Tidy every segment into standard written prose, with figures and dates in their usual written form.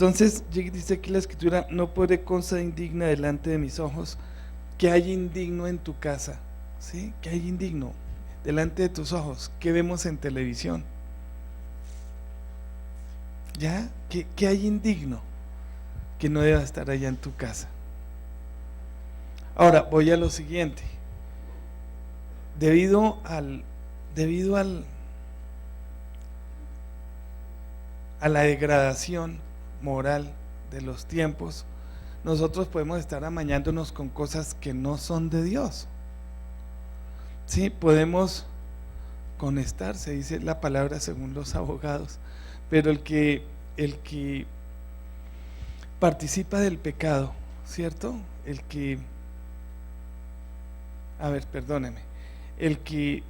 Entonces dice aquí la escritura: no podré cosa indigna delante de mis ojos. ¿Qué hay indigno en tu casa? ¿Sí? ¿Qué hay indigno delante de tus ojos? ¿Qué vemos en televisión? ¿Ya? ¿Qué hay indigno que no deba estar allá en tu casa? Ahora voy a lo siguiente. Debido a la degradación moral de los tiempos, nosotros podemos estar amañándonos con cosas que no son de Dios. Sí, podemos conectar, se dice la palabra según los abogados, pero el que participa del pecado, ¿cierto? El que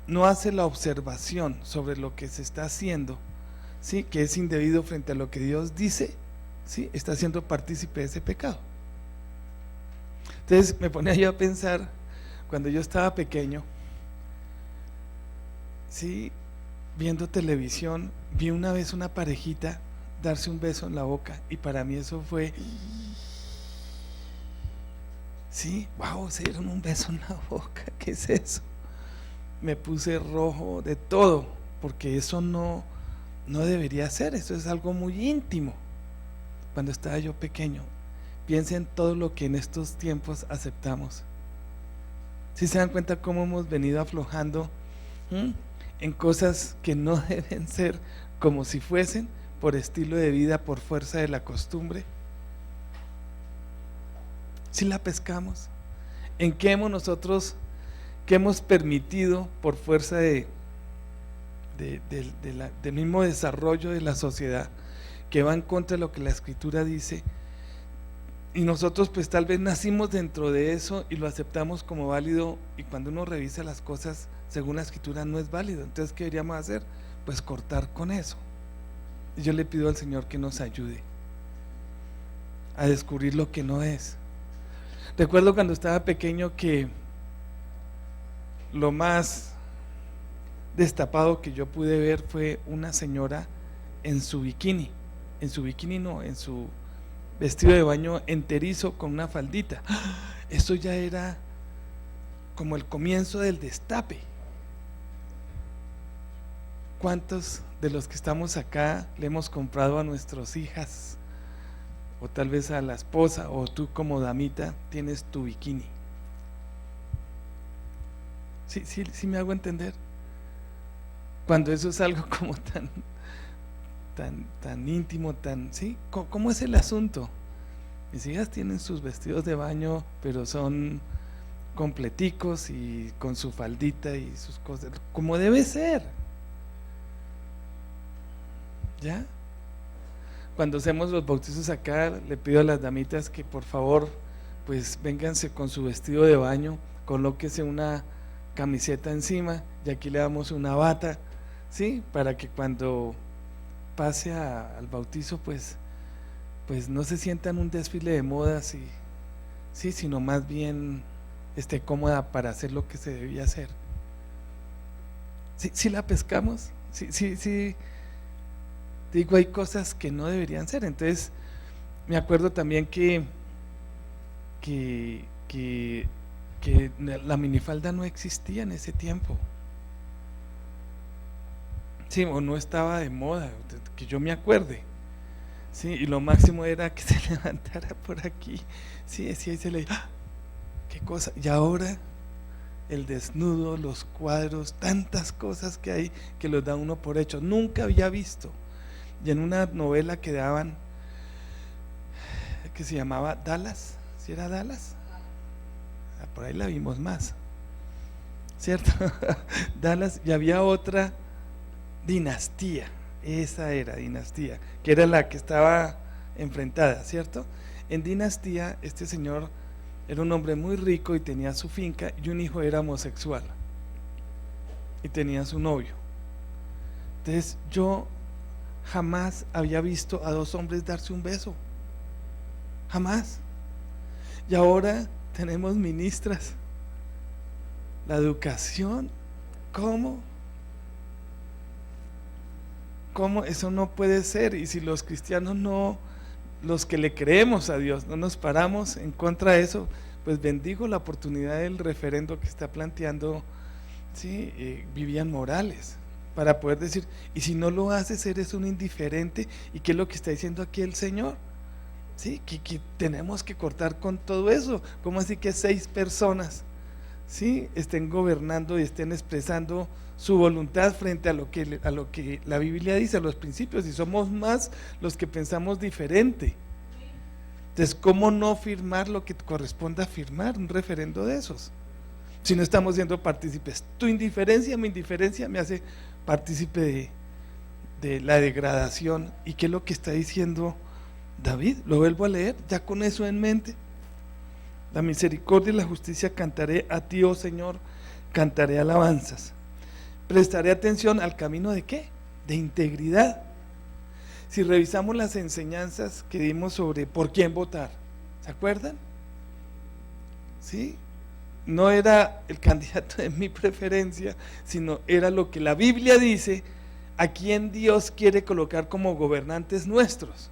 no hace la observación sobre lo que se está haciendo, ¿sí? Que es indebido frente a lo que Dios dice, ¿sí? Está siendo partícipe de ese pecado. Entonces me ponía yo a pensar, cuando yo estaba pequeño, ¿sí? Viendo televisión, vi una vez una parejita darse un beso en la boca, y para mí eso fue, sí, wow, se dieron un beso en la boca, ¿qué es eso? Me puse rojo de todo, porque eso no debería ser, eso es algo muy íntimo. Cuando estaba yo pequeño, piensen en todo lo que en estos tiempos aceptamos. ¿Sí se dan cuenta cómo hemos venido aflojando en cosas que no deben ser, como si fuesen por estilo de vida, por fuerza de la costumbre? ¿Sí la pescamos? ¿En qué hemos nosotros, qué hemos permitido por fuerza del mismo desarrollo de la sociedad, que va en contra de lo que la escritura dice, y nosotros pues tal vez nacimos dentro de eso y lo aceptamos como válido, y cuando uno revisa las cosas según la escritura no es válido? Entonces, ¿qué deberíamos hacer? Pues cortar con eso. Y yo le pido al Señor que nos ayude a descubrir lo que no es. Recuerdo cuando estaba pequeño que lo más destapado que yo pude ver fue una señora en su bikini, en su vestido de baño enterizo con una faldita. Eso ya era como el comienzo del destape. ¿Cuántos de los que estamos acá le hemos comprado a nuestras hijas, o tal vez a la esposa, o tú como damita tienes tu bikini? Sí me hago entender. Cuando eso es algo como tan íntimo, ¿sí? ¿Cómo es el asunto? Mis hijas tienen sus vestidos de baño, pero son completicos y con su faldita y sus cosas, como debe ser. ¿Ya? Cuando hacemos los bautizos acá, le pido a las damitas que por favor, pues vénganse con su vestido de baño, colóquese una camiseta encima, y aquí le damos una bata, ¿sí? Para que cuando pase al bautizo, pues no se sienta en un desfile de modas, sí, sino más bien esté cómoda para hacer lo que se debía hacer. ¿Sí la pescamos? Sí. Digo, hay cosas que no deberían ser. Entonces me acuerdo también que la minifalda no existía en ese tiempo, sí, o no estaba de moda, que yo me acuerde, sí, y lo máximo era que se levantara por aquí, sí, ahí se le, ¡ah! Qué cosa. Y ahora el desnudo, los cuadros, tantas cosas que hay que los da uno por hecho. Nunca había visto. Y en una novela que daban, que se llamaba Dallas, ¿sí era Dallas? Por ahí la vimos más, ¿cierto? Dallas, y había otra, Dinastía, esa era Dinastía, que era la que estaba enfrentada, ¿cierto? En Dinastía, este señor era un hombre muy rico y tenía su finca, y un hijo era homosexual y tenía su novio. Entonces yo jamás había visto a dos hombres darse un beso, jamás. Y ahora tenemos ministras. La educación, ¿cómo ¿cómo? Eso no puede ser. Y si los cristianos no, los que le creemos a Dios, no nos paramos en contra de eso, pues bendigo la oportunidad del referendo que está planteando, ¿sí? Vivian Morales, para poder decir, y si no lo haces eres un indiferente. ¿Y qué es lo que está diciendo aquí el Señor? ¿Sí? Que tenemos que cortar con todo eso. ¿Cómo así que 6 personas, ¿sí?, estén gobernando y estén expresando su voluntad frente a lo que la Biblia dice, a los principios, y somos más los que pensamos diferente? Entonces, ¿cómo no firmar lo que corresponda firmar, un referendo de esos? Si no estamos siendo partícipes. Tu indiferencia, mi indiferencia me hace partícipe de la degradación. ¿Y qué es lo que está diciendo David? Lo vuelvo a leer, ya con eso en mente. La misericordia y la justicia cantaré a ti, oh Señor, cantaré alabanzas. Prestaré atención al camino ¿de qué? De integridad. Si revisamos las enseñanzas que dimos sobre por quién votar, ¿se acuerdan? ¿Sí? No era el candidato de mi preferencia, sino era lo que la Biblia dice, a quién Dios quiere colocar como gobernantes nuestros.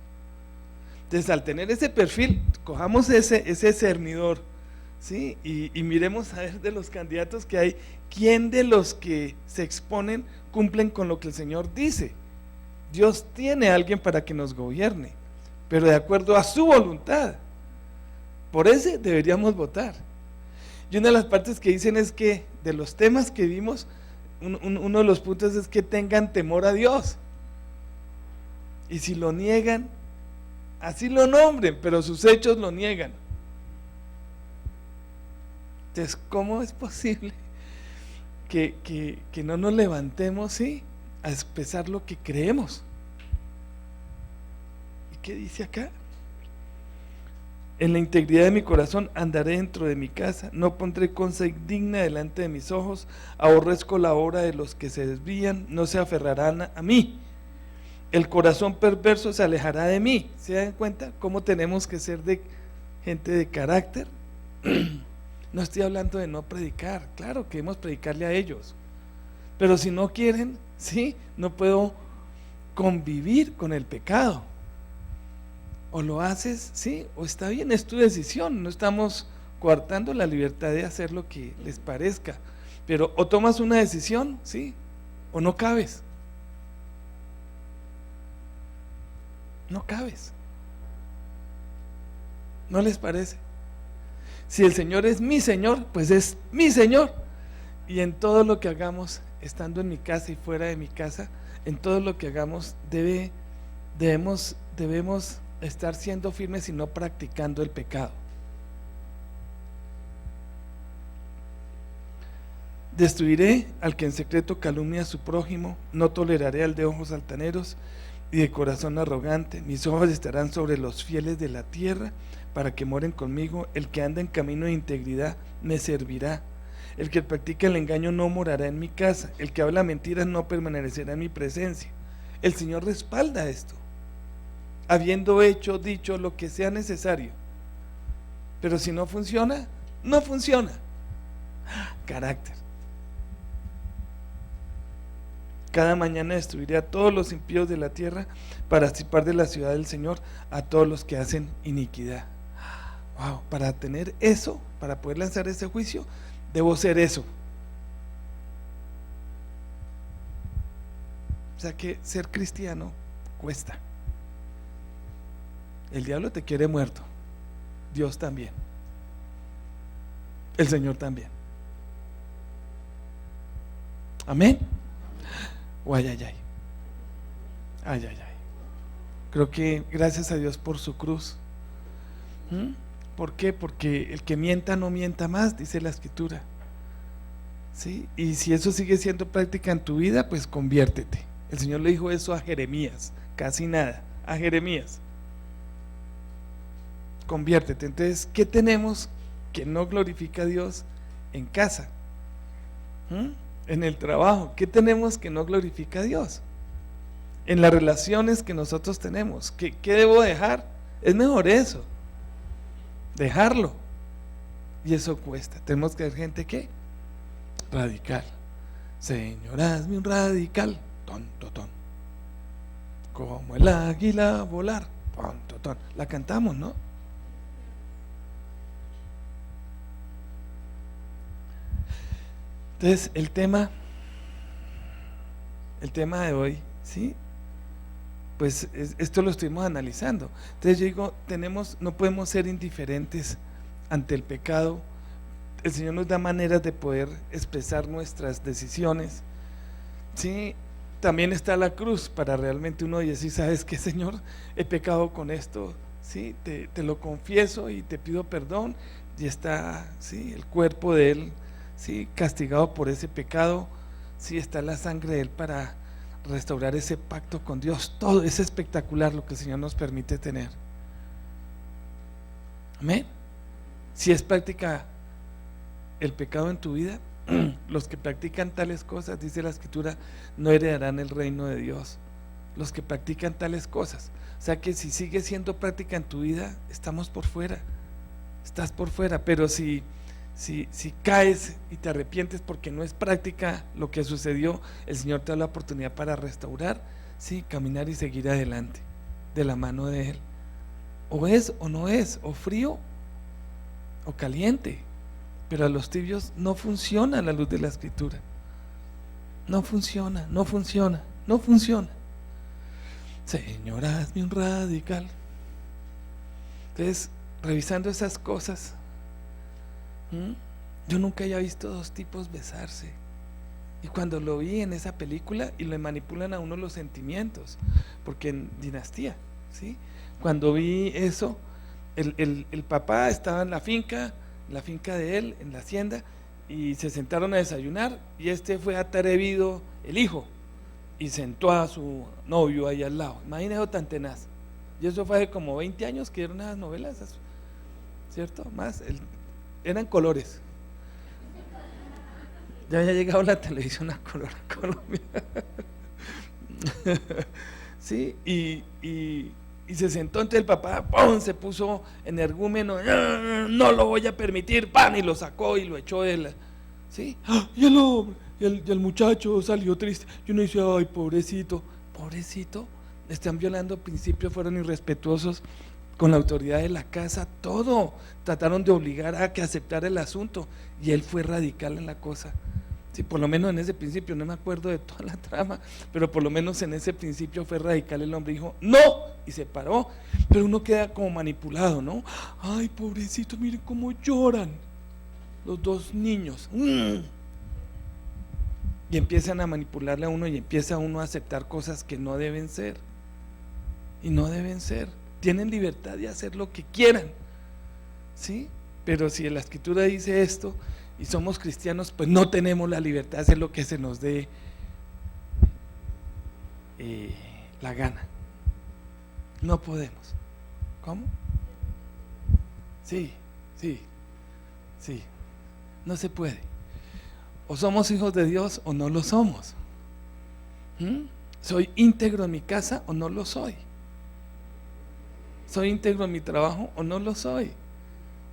Entonces, al tener ese perfil, cojamos ese cernidor, ¿sí? Y miremos a ver de los candidatos que hay, quién de los que se exponen cumplen con lo que el Señor dice. Dios tiene a alguien para que nos gobierne, pero de acuerdo a su voluntad. Por ese deberíamos votar. Y una de las partes que dicen es que de los temas que vimos, uno de los puntos es que tengan temor a Dios. Y si lo niegan, así lo nombren, pero sus hechos lo niegan. Entonces, ¿cómo es posible que no nos levantemos, ¿sí?, a expresar lo que creemos? ¿Y qué dice acá? En la integridad de mi corazón andaré dentro de mi casa, no pondré cosa indigna delante de mis ojos, aborrezco la obra de los que se desvían, no se aferrarán a mí. El corazón perverso se alejará de mí. ¿Se dan cuenta cómo tenemos que ser de gente de carácter? No estoy hablando de no predicar, claro que debemos predicarle a ellos, pero si no quieren, sí, no puedo convivir con el pecado. O lo haces, sí, o está bien, es tu decisión, no estamos coartando la libertad de hacer lo que les parezca, pero o tomas una decisión, sí, o no cabes. No cabes. ¿No les parece? Si el Señor es mi Señor, pues es mi Señor. Y en todo lo que hagamos, estando en mi casa y fuera de mi casa, en todo lo que hagamos debemos estar siendo firmes y no practicando el pecado. Destruiré al que en secreto calumnia a su prójimo, no toleraré al de ojos altaneros y de corazón arrogante. Mis ojos estarán sobre los fieles de la tierra, para que moren conmigo. El que anda en camino de integridad me servirá. El que practica el engaño no morará en mi casa. El que habla mentiras no permanecerá en mi presencia. El Señor respalda esto, habiendo dicho lo que sea necesario. Pero si no funciona, no funciona. Carácter. Cada mañana destruiré a todos los impíos de la tierra, para asipar de la ciudad del Señor a todos los que hacen iniquidad. Wow, para tener eso, para poder lanzar ese juicio, debo ser eso. O sea que ser cristiano cuesta. El diablo te quiere muerto, Dios también, el Señor también. Amén. Ay, ay, ay. Ay, ay, ay. Creo que gracias a Dios por su cruz. ¿Por qué? Porque el que mienta no mienta más, dice la Escritura. ¿Sí? Y si eso sigue siendo práctica en tu vida, pues conviértete. El Señor le dijo eso a Jeremías, casi nada, a Jeremías. Conviértete. Entonces, ¿qué tenemos que no glorifica a Dios en casa? En el trabajo, ¿qué tenemos que no glorifica a Dios? En las relaciones que nosotros tenemos, ¿qué debo dejar? Es mejor eso, dejarlo. Y eso cuesta. Tenemos que ser gente ¿qué? Radical. Señor, hazme un radical. Ton. como el águila volar. La cantamos, ¿no? Entonces el tema de hoy, ¿sí? Pues esto lo estuvimos analizando. Entonces yo digo, no podemos ser indiferentes ante el pecado. El Señor nos da maneras de poder expresar nuestras decisiones, ¿sí? También está la cruz para realmente uno decir, ¿sabes qué, Señor? He pecado con esto, ¿sí? Te lo confieso y te pido perdón. Y está, ¿sí?, el cuerpo de Él, ¿sí?, castigado por ese pecado. Sí, está la sangre de Él para restaurar ese pacto con Dios. Todo es espectacular lo que el Señor nos permite tener. Amén. Si es práctica el pecado en tu vida, los que practican tales cosas, dice la Escritura, no heredarán el reino de Dios. Los que practican tales cosas. O sea que si sigue siendo práctica en tu vida, estamos por fuera. Estás por fuera. Pero si caes y te arrepientes porque no es práctica lo que sucedió, el Señor te da la oportunidad para restaurar, sí, caminar y seguir adelante de la mano de Él. O es o no es, o frío o caliente, pero a los tibios no funciona la luz de la Escritura. No funciona. Señor, hazme un radical. Entonces, revisando esas cosas, yo nunca había visto dos tipos besarse. Y cuando lo vi en esa película, y le manipulan a uno los sentimientos, porque en Dinastía, ¿sí?, cuando vi eso, el papá estaba en la finca de él, en la hacienda, y se sentaron a desayunar, y fue atrevido, el hijo, y sentó a su novio ahí al lado. Imagínate tan tenaz. Y eso fue hace como 20 años que eran unas novelas, ¿cierto? Más, eran colores. Ya había llegado la televisión a color a Colombia. Sí, y se sentó ante el papá, ¡pum!, se puso energúmeno, no lo voy a permitir, ¡pam!, y lo sacó y lo echó de él, ¿sí? Y el hombre, y el muchacho salió triste. Y uno dice, ay, pobrecito, están violando principios, fueron irrespetuosos con la autoridad de la casa, todo, trataron de obligar a que aceptara el asunto, y él fue radical en la cosa. Sí, por lo menos en ese principio, no me acuerdo de toda la trama, pero por lo menos en ese principio fue radical. El hombre dijo, ¡no!, y se paró. Pero uno queda como manipulado, ¿no? Ay, pobrecito, miren cómo lloran los dos niños. Y empiezan a manipularle a uno, y empieza uno a aceptar cosas que no deben ser. Y no deben ser. Tienen libertad de hacer lo que quieran, ¿sí? Pero si la Escritura dice esto y somos cristianos, pues no tenemos la libertad de hacer lo que se nos dé la gana. No podemos. ¿Cómo? Sí. No se puede. O somos hijos de Dios o no lo somos. ¿Soy íntegro en mi casa o no lo soy? ¿Soy íntegro en mi trabajo o no lo soy?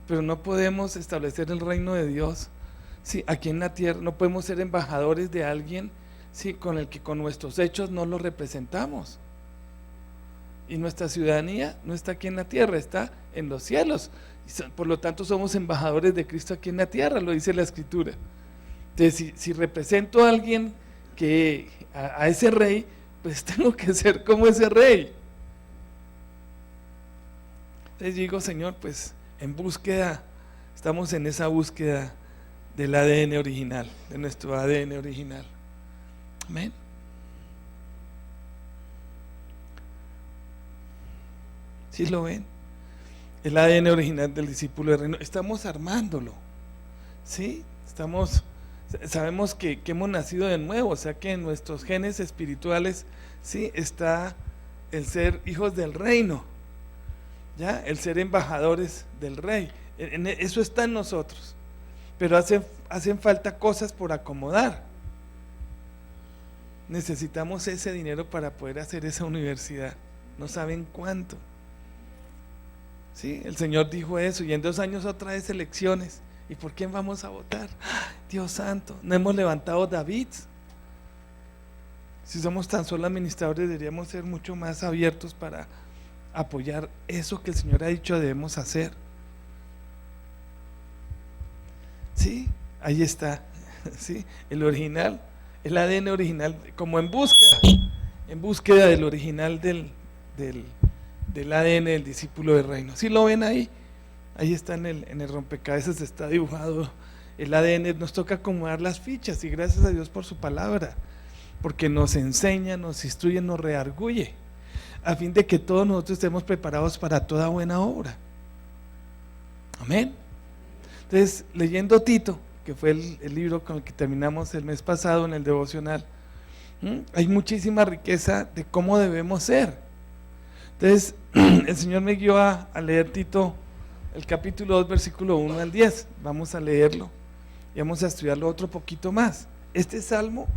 Pero no podemos establecer el reino de Dios, sí, aquí en la tierra. No podemos ser embajadores de alguien, sí, con el que con nuestros hechos no lo representamos. Y nuestra ciudadanía no está aquí en la tierra, está en los cielos. Por lo tanto, somos embajadores de Cristo aquí en la tierra, lo dice la Escritura. Entonces, si represento a alguien a ese rey, pues tengo que ser como ese rey. Entonces digo, Señor, pues estamos en esa búsqueda del ADN original, de nuestro ADN original. Amén. ¿Sí lo ven? El ADN original del discípulo del reino. Estamos armándolo, ¿sí? Sabemos que hemos nacido de nuevo, o sea que en nuestros genes espirituales, ¿sí?, está el ser hijos del reino, ¿ya? El ser embajadores del rey. Eso está en nosotros, pero hacen falta cosas por acomodar. Necesitamos ese dinero para poder hacer esa universidad, no saben cuánto. ¿Sí? El Señor dijo eso, y en 2 años otra vez elecciones. ¿Y por quién vamos a votar? Dios santo, no hemos levantado David. Si somos tan solo administradores, deberíamos ser mucho más abiertos para apoyar eso que el Señor ha dicho debemos hacer. Sí, ahí está, sí, el original, el ADN original, como en búsqueda del original del ADN del discípulo del reino. ¿Sí lo ven ahí? Ahí está en el rompecabezas, está dibujado el ADN. Nos toca acomodar las fichas y gracias a Dios por su palabra, porque nos enseña, nos instruye, nos redarguye, a fin de que todos nosotros estemos preparados para toda buena obra. Amén. Entonces, leyendo Tito, que fue el libro con el que terminamos el mes pasado en el devocional, hay muchísima riqueza de cómo debemos ser. Entonces, el Señor me guió a leer Tito, el capítulo 2, versículo 1 al 10. Vamos a leerlo y vamos a estudiarlo otro poquito más. Este salmo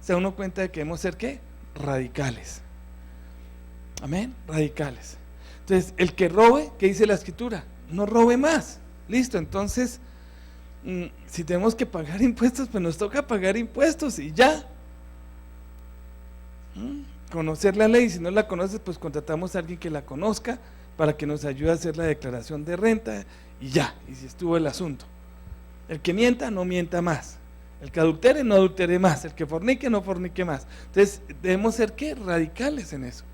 se da uno cuenta de que debemos ser ¿qué? Radicales. Amén, radicales. Entonces, el que robe, ¿qué dice la Escritura? No robe más. Listo, entonces, si tenemos que pagar impuestos, pues nos toca pagar impuestos y ya. Conocer la ley, si no la conoces, pues contratamos a alguien que la conozca para que nos ayude a hacer la declaración de renta y ya, y si estuvo el asunto. El que mienta, no mienta más. El que adultere, no adultere más. El que fornique, no fornique más. Entonces, debemos ser ¿qué? Radicales en eso.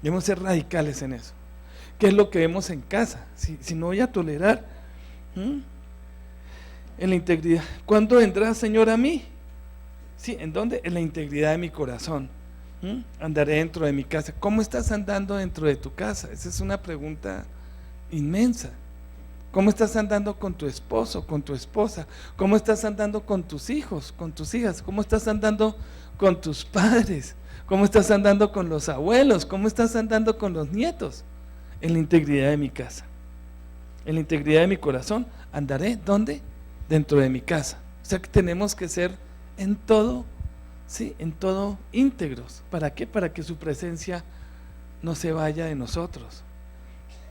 Debemos ser radicales en eso. ¿Qué es lo que vemos en casa? Si no voy a tolerar en la integridad. ¿Cuándo vendrá, Señor, a mí? Sí, ¿en dónde? En la integridad de mi corazón. Andaré dentro de mi casa. ¿Cómo estás andando dentro de tu casa? Esa es una pregunta inmensa. ¿Cómo estás andando con tu esposo, con tu esposa? ¿Cómo estás andando con tus hijos, con tus hijas? ¿Cómo estás andando con tus padres? ¿Cómo estás andando con los abuelos? ¿Cómo estás andando con los nietos? En la integridad de mi casa, en la integridad de mi corazón, andaré, ¿dónde? Dentro de mi casa. O sea que tenemos que ser en todo, sí, en todo íntegros. ¿Para qué? Para que su presencia no se vaya de nosotros.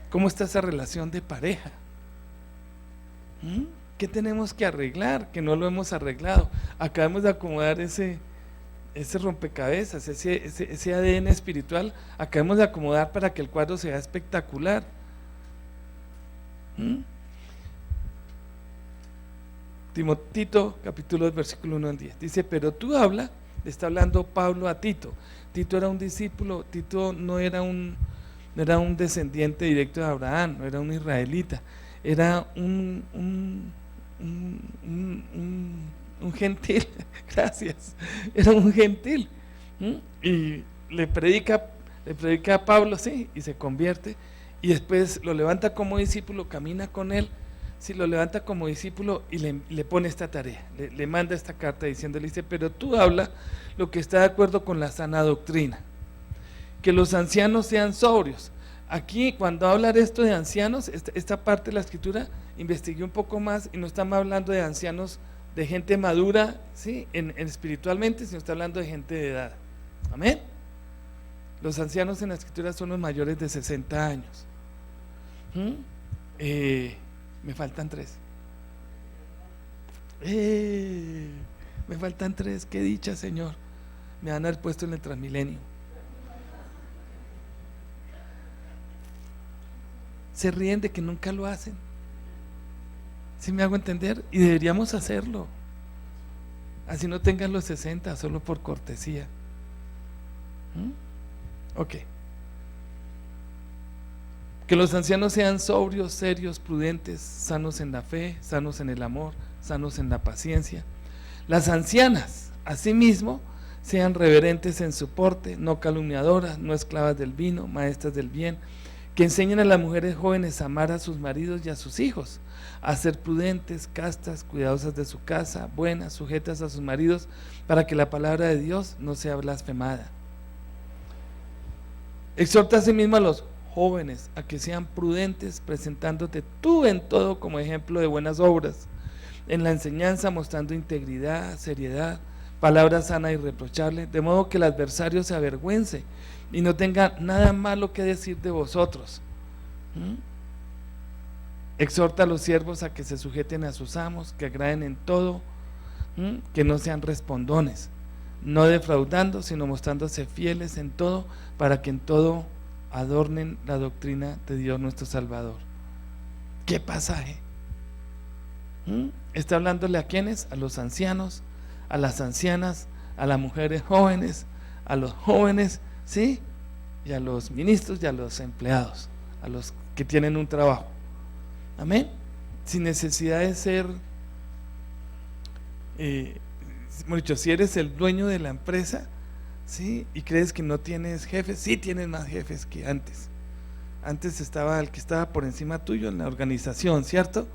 ¿Cómo está esa relación de pareja? ¿Qué tenemos que arreglar? Que no lo hemos arreglado. Acabamos de acomodar ese rompecabezas, ese ADN espiritual, acabamos de acomodar para que el cuadro sea espectacular. Tito, capítulo 2, versículo 1 al 10. Dice, pero tú habla, le está hablando Pablo a Tito. Tito era un discípulo, Tito no era un descendiente directo de Abraham, no era un israelita, era un gentil, gracias, era un gentil, y le predica a Pablo, sí, y se convierte, y después lo levanta como discípulo, camina con él, sí, lo levanta como discípulo y le pone esta tarea, le manda esta carta diciéndole, dice, pero tú habla lo que está de acuerdo con la sana doctrina, que los ancianos sean sobrios. Aquí cuando habla de esto de ancianos, esta parte de la escritura, investigué un poco más y no estamos hablando de ancianos de gente madura, ¿sí? en espiritualmente, sino está hablando de gente de edad. Amén. Los ancianos en la escritura son los mayores de 60 años. Me faltan 3. Me faltan 3, qué dicha, Señor. Me van a haber puesto en el Transmilenio. Se ríen de que nunca lo hacen. ¿Sí me hago entender? Y deberíamos hacerlo. Así no tengan los 60, solo por cortesía. Ok. Que los ancianos sean sobrios, serios, prudentes, sanos en la fe, sanos en el amor, sanos en la paciencia. Las ancianas, asimismo, sean reverentes en su porte, no calumniadoras, no esclavas del vino, maestras del bien, que enseñen a las mujeres jóvenes a amar a sus maridos y a sus hijos, a ser prudentes, castas, cuidadosas de su casa, buenas, sujetas a sus maridos, para que la palabra de Dios no sea blasfemada. Exhorta asimismo a los jóvenes a que sean prudentes, presentándote tú en todo como ejemplo de buenas obras, en la enseñanza mostrando integridad, seriedad, palabra sana y irreprochable, de modo que el adversario se avergüence y no tenga nada malo que decir de vosotros. Exhorta a los siervos a que se sujeten a sus amos, que agraden en todo, que no sean respondones. no defraudando, sino mostrándose fieles en todo, para que en todo adornen la doctrina de Dios nuestro Salvador. ¿Qué pasaje? Está hablándole a quiénes, a los ancianos, a las ancianas, a las mujeres jóvenes, a los jóvenes, ¿sí? Y a los ministros y a los empleados, a los que tienen un trabajo. Amén. Sin necesidad de ser, hemos dicho, si eres el dueño de la empresa, ¿sí? Y crees que no tienes jefes, sí tienes más jefes que antes. Antes estaba el que estaba por encima tuyo en la organización, ¿cierto?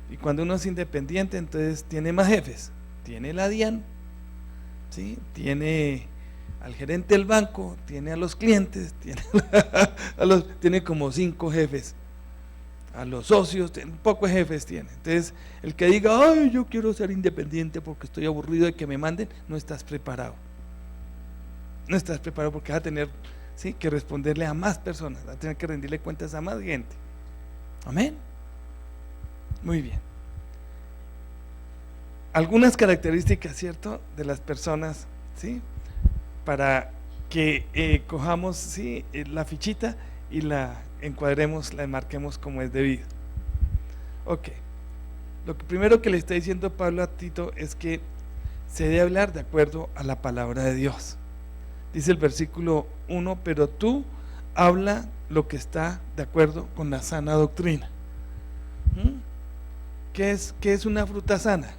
Y cuando uno es independiente, entonces tiene más jefes. Tiene la DIAN, ¿sí? Tiene al gerente del banco, tiene a los clientes, tiene como 5 jefes. A los socios, pocos jefes tiene. Entonces, el que diga, ay, yo quiero ser independiente porque estoy aburrido de que me manden, no estás preparado. No estás preparado porque vas a tener, ¿sí?, que responderle a más personas, vas a tener que rendirle cuentas a más gente. Amén. Muy bien. Algunas características, ¿cierto?, de las personas, ¿sí?, para que cojamos, ¿sí?, la fichita y la encuadremos, la enmarquemos como es debido. Ok. Lo primero que le está diciendo Pablo a Tito es que se debe hablar de acuerdo a la palabra de Dios. Dice el versículo 1, pero tú habla lo que está de acuerdo con la sana doctrina. ¿Qué es una fruta sana?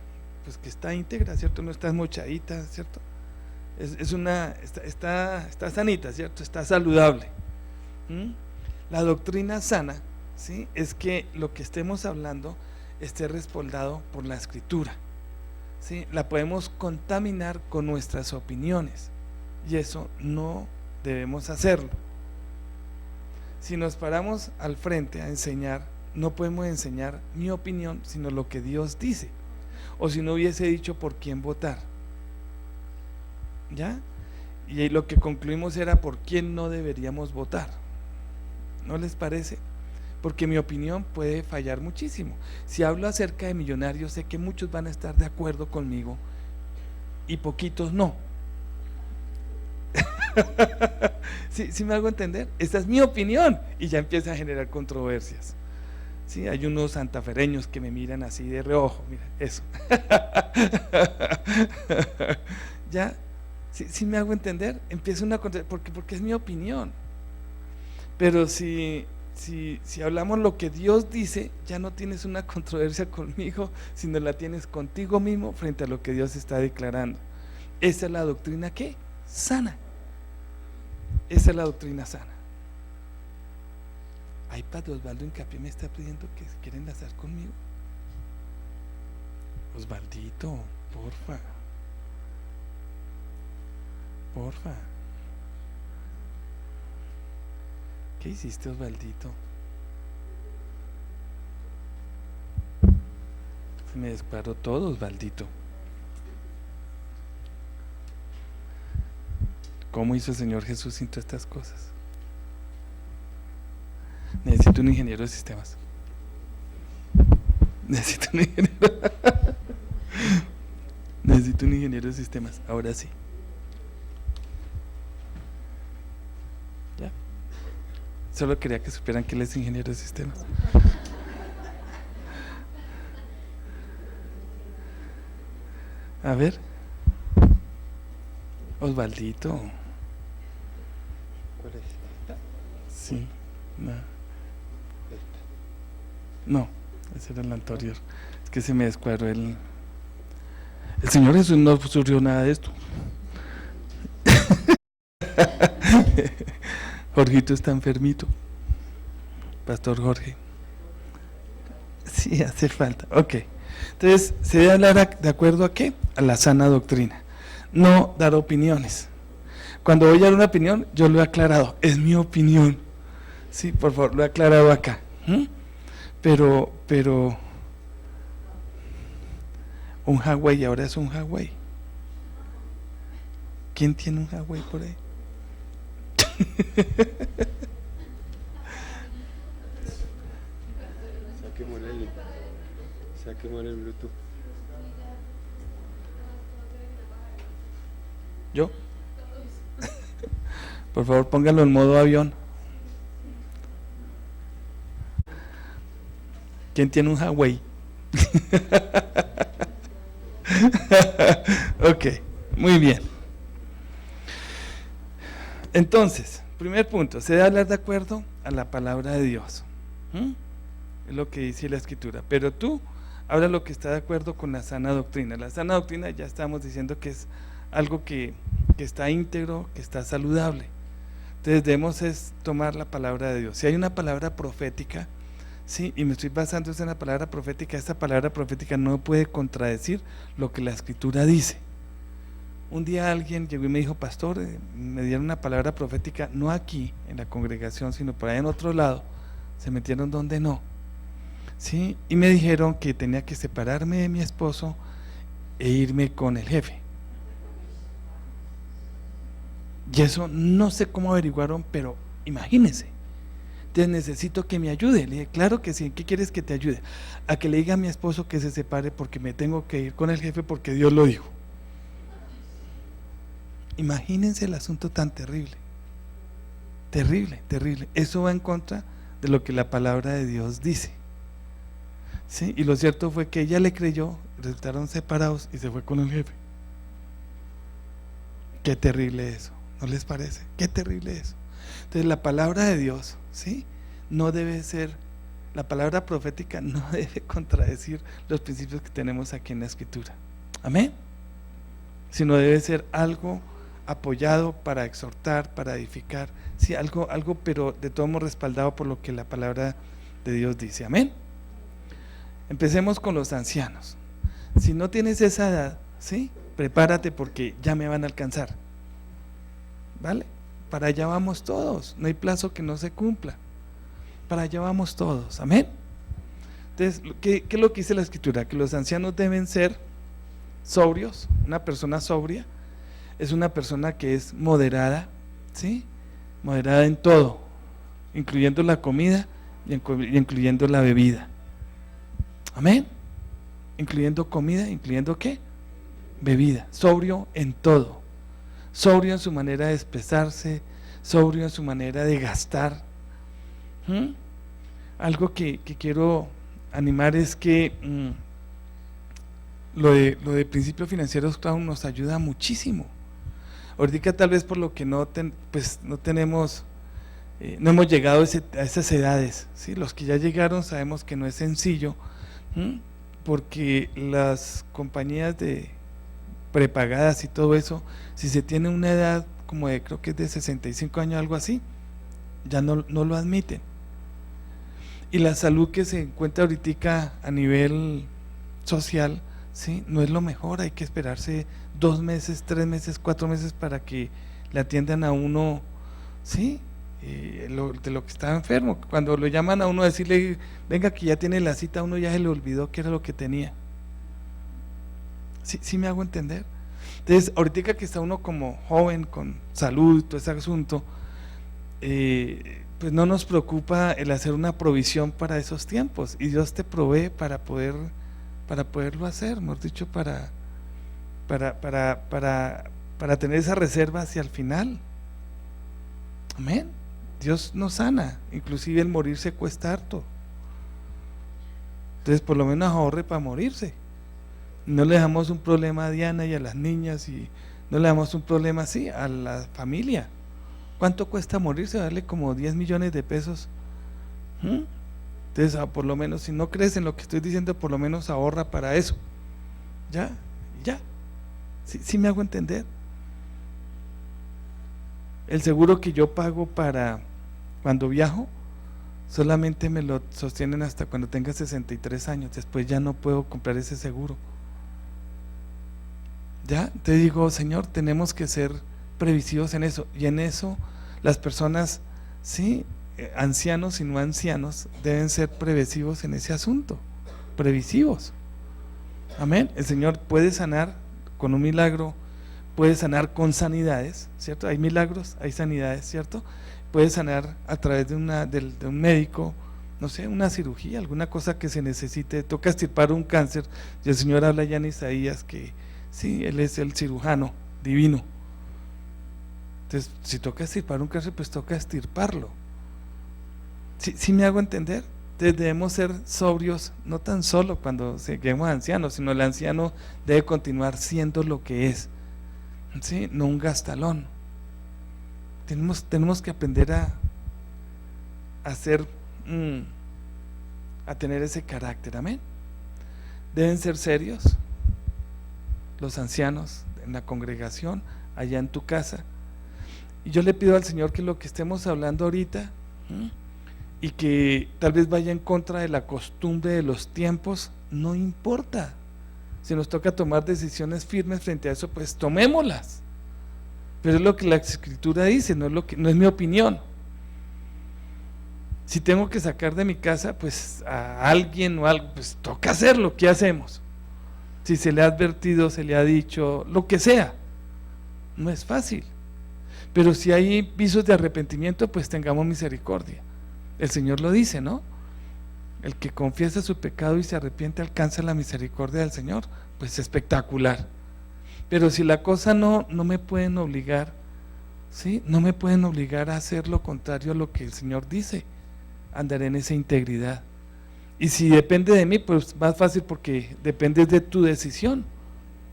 Pues que está íntegra, ¿cierto? No está mochadita, ¿cierto? Está sanita, ¿cierto? Está saludable. La doctrina sana, ¿sí?, es que lo que estemos hablando esté respaldado por la Escritura, ¿sí? La podemos contaminar con nuestras opiniones y eso no debemos hacerlo. Si nos paramos al frente a enseñar, no podemos enseñar mi opinión, sino lo que Dios dice, o si no hubiese dicho por quién votar, ¿ya? Y lo que concluimos era por quién no deberíamos votar. ¿No les parece? Porque mi opinión puede fallar muchísimo. Si hablo acerca de millonarios, sé que muchos van a estar de acuerdo conmigo y poquitos no. ¿Sí me hago entender? Esta es mi opinión y ya empieza a generar controversias. Sí, hay unos santafereños que me miran así de reojo, mira, eso. ¿Ya? ¿Sí me hago entender? Empieza una controversia, porque es mi opinión. Pero si hablamos lo que Dios dice, ya no tienes una controversia conmigo, sino la tienes contigo mismo frente a lo que Dios está declarando. Esa es la doctrina, ¿qué? Sana. Esa es la doctrina sana. Ay, Padre Osvaldo Hincapié me está pidiendo que se quieren enlazar conmigo. Osvaldito, porfa. ¿Qué hiciste, Osvaldito? Se me descuadró todo, Osvaldito. ¿Cómo hizo el Señor Jesús sin todas estas cosas? Necesito un ingeniero de sistemas. Necesito un ingeniero de sistemas. Ahora sí. ¿Ya? Solo quería que supieran que él es ingeniero de sistemas. A ver. Osvaldito. ¿Cuál es? Sí. No, ese era el anterior. Es que se me descuadró el Señor Jesús no surgió nada de esto. Jorgito está enfermito. Pastor Jorge. Sí, hace falta. Ok. Entonces, se debe hablar de acuerdo a qué? A la sana doctrina. No dar opiniones. Cuando voy a dar una opinión, yo lo he aclarado. Es mi opinión. Sí, por favor, lo he aclarado acá. Pero un Huawei ahora es un Huawei. ¿Quién tiene un Huawei por ahí? Saquémosle el Bluetooth. ¿Yo? Por favor, póngalo en modo avión. ¿Quién tiene un Huawei? Ok, muy bien. Entonces, primer punto, se debe hablar de acuerdo a la palabra de Dios. Es lo que dice la Escritura. Pero tú habla lo que está de acuerdo con la sana doctrina. La sana doctrina ya estamos diciendo que es algo que está íntegro, que está saludable. Entonces debemos es tomar la palabra de Dios. Si hay una palabra profética, sí, y me estoy basando en la palabra profética, esta palabra profética no puede contradecir lo que la Escritura dice. Un día alguien llegó y me dijo: pastor, me dieron una palabra profética, no aquí en la congregación, sino por allá en otro lado. Se metieron donde no, ¿sí? Y me dijeron que tenía que separarme de mi esposo e irme con el jefe. Y eso no sé cómo averiguaron, pero imagínense. Entonces necesito que me ayude. Le dije: claro que sí. ¿Qué quieres que te ayude? A que le diga a mi esposo que se separe porque me tengo que ir con el jefe porque Dios lo dijo. Imagínense el asunto tan terrible. Terrible, terrible. Eso va en contra de lo que la palabra de Dios dice, ¿sí? Y lo cierto fue que ella le creyó, resultaron separados y se fue con el jefe. Qué terrible eso, ¿no les parece? Qué terrible eso. Entonces la palabra de Dios, ¿sí?, no debe ser, la palabra profética no debe contradecir los principios que tenemos aquí en la Escritura. Amén. Sino debe ser algo apoyado para exhortar, para edificar, sí, algo, pero de todo modo respaldado por lo que la palabra de Dios dice. Amén. Empecemos con los ancianos. Si no tienes esa edad, ¿sí?, prepárate porque ya me van a alcanzar, ¿vale? Para allá vamos todos, no hay plazo que no se cumpla, para allá vamos todos. Amén. Entonces, ¿qué es lo que dice la Escritura? Que los ancianos deben ser sobrios. Una persona sobria es una persona que es moderada, ¿sí?, moderada en todo, incluyendo la comida y incluyendo la bebida. Amén. Incluyendo comida, incluyendo ¿qué? Bebida. Sobrio en todo, sobrio en su manera de expresarse, sobrio en su manera de gastar. Algo que quiero animar es que lo de principios financieros nos ayuda muchísimo. Ahorita tal vez por lo que no tenemos, no hemos llegado a esas edades, ¿sí? Los que ya llegaron sabemos que no es sencillo, porque las compañías de prepagadas y todo eso, si se tiene una edad como de, creo que es de 65 años, algo así, ya no lo admiten. Y la salud que se encuentra ahorita a nivel social, ¿sí?, no es lo mejor. Hay que esperarse 2 meses, 3 meses, 4 meses para que le atiendan a uno, ¿sí?, de lo que está enfermo. Cuando lo llaman a uno a decirle: venga que ya tiene la cita, uno ya se le olvidó qué era lo que tenía. ¿Sí me hago entender? Entonces, ahorita que está uno como joven, con salud y todo ese asunto, pues no nos preocupa el hacer una provisión para esos tiempos, y Dios te provee para poderlo hacer, hemos dicho, para tener esa reserva hacia el final. Amén. Dios nos sana, inclusive el morirse cuesta harto. Entonces por lo menos ahorre para morirse. No le damos un problema a Diana y a las niñas, y no le damos un problema así a la familia. ¿Cuánto cuesta morirse? Darle como 10 millones de pesos. Entonces, por lo menos, si no crees en lo que estoy diciendo, por lo menos ahorra para eso. Ya. ¿Sí me hago entender? El seguro que yo pago para cuando viajo, solamente me lo sostienen hasta cuando tenga 63 años. Después ya no puedo comprar ese seguro. Ya, te digo, Señor, tenemos que ser previsivos en eso. Y en eso las personas, sí, ancianos y no ancianos, deben ser previsivos en ese asunto. Previsivos. Amén. El Señor puede sanar con un milagro, puede sanar con sanidades, ¿cierto? Hay milagros, hay sanidades, ¿cierto? Puede sanar a través de un médico, no sé, una cirugía, alguna cosa que se necesite. Toca extirpar un cáncer, y el Señor habla ya en Isaías que sí, Él es el cirujano divino, Entonces, si toca extirpar un cáncer, pues toca extirparlo. ¿Sí me hago entender? Entonces debemos ser sobrios, no tan solo cuando lleguemos ancianos, sino el anciano debe continuar siendo lo que es, ¿sí? No un gastalón. Tenemos que aprender a tener ese carácter, amén. Deben ser serios los ancianos en la congregación, allá en tu casa. Y yo le pido al Señor que lo que estemos hablando ahorita, y que tal vez vaya en contra de la costumbre de los tiempos, no importa. Si nos toca tomar decisiones firmes frente a eso, pues tomémoslas. Pero es lo que la Escritura dice, no es mi opinión. Si tengo que sacar de mi casa pues a alguien o algo, pues toca hacerlo. ¿Qué hacemos? Si se le ha advertido, se le ha dicho, lo que sea, no es fácil. Pero si hay visos de arrepentimiento, pues tengamos misericordia. El Señor lo dice, ¿no? El que confiesa su pecado y se arrepiente alcanza la misericordia del Señor. Pues espectacular. Pero si la cosa no me pueden obligar, ¿sí? No me pueden obligar a hacer lo contrario a lo que el Señor dice. Andaré en esa integridad. Y si depende de mí, pues más fácil, porque depende de tu decisión,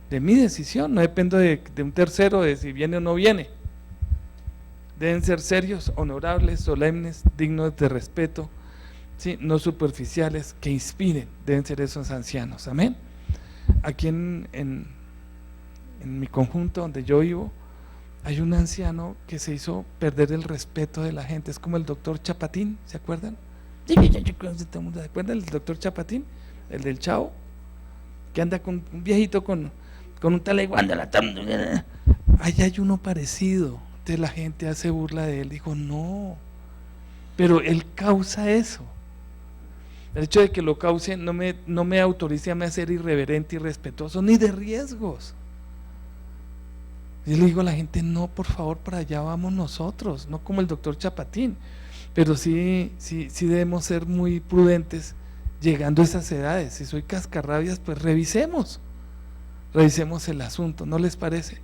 de mi decisión. No dependo de un tercero, de si viene o no viene. Deben ser serios, honorables, solemnes, dignos de respeto, ¿sí? No superficiales, que inspiren. Deben ser esos ancianos, amén. Aquí en mi conjunto donde yo vivo, hay un anciano que se hizo perder el respeto de la gente. Es como el doctor Chapatín, ¿se acuerdan? ¿Se acuerdan del doctor Chapatín? El del Chavo, que anda con un viejito con un taleguán de la... Ahí hay uno parecido. Entonces la gente hace burla de él. Dijo, no, pero él causa eso. El hecho de que lo cause no me autoriza a mí a ser irreverente y irrespetuoso, ni de riesgos. Y le digo a la gente, no, por favor, para allá vamos nosotros, no como el doctor Chapatín, pero sí debemos ser muy prudentes llegando a esas edades. Si soy cascarrabias, pues revisemos el asunto, ¿no les parece?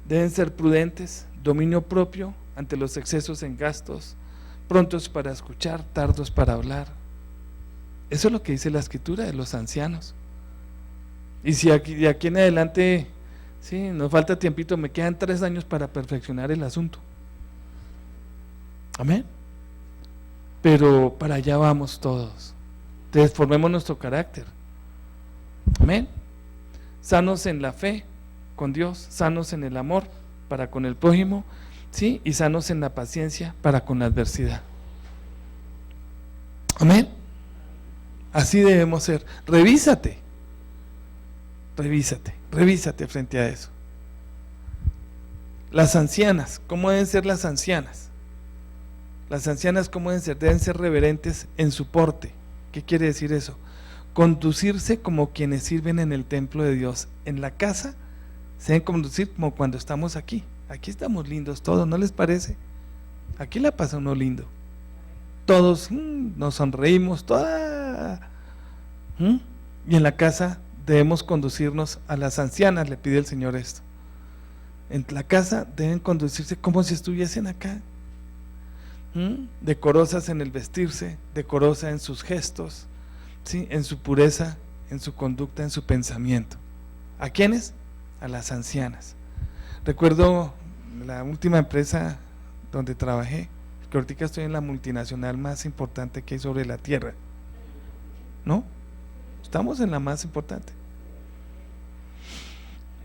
Deben ser prudentes, dominio propio ante los excesos en gastos, prontos para escuchar, tardos para hablar. Eso es lo que dice la Escritura de los ancianos. Y si de aquí en adelante, sí, nos falta tiempito, me quedan 3 años para perfeccionar el asunto. Amén. Pero para allá vamos todos. Entonces formemos nuestro carácter. Amén. Sanos en la fe con Dios, sanos en el amor para con el prójimo, ¿sí? Y sanos en la paciencia para con la adversidad. Amén. Así debemos ser. Revísate frente a eso. Las ancianas, ¿cómo deben ser las ancianas? Las ancianas, ¿cómo deben ser? Deben ser reverentes en su porte. ¿Qué quiere decir eso? Conducirse como quienes sirven en el templo de Dios. En la casa se deben conducir como cuando estamos aquí. Aquí estamos lindos todos, ¿no les parece? Aquí la pasa uno lindo. Todos nos sonreímos, y en la casa debemos conducirnos a las ancianas, le pide el Señor esto. En la casa deben conducirse como si estuviesen acá, decorosas en el vestirse, decorosas en sus gestos, ¿sí? En su pureza, en su conducta, en su pensamiento. ¿A quiénes? A las ancianas. Recuerdo la última empresa donde trabajé, que ahorita estoy en la multinacional más importante que hay sobre la tierra, ¿no? Estamos en la más importante.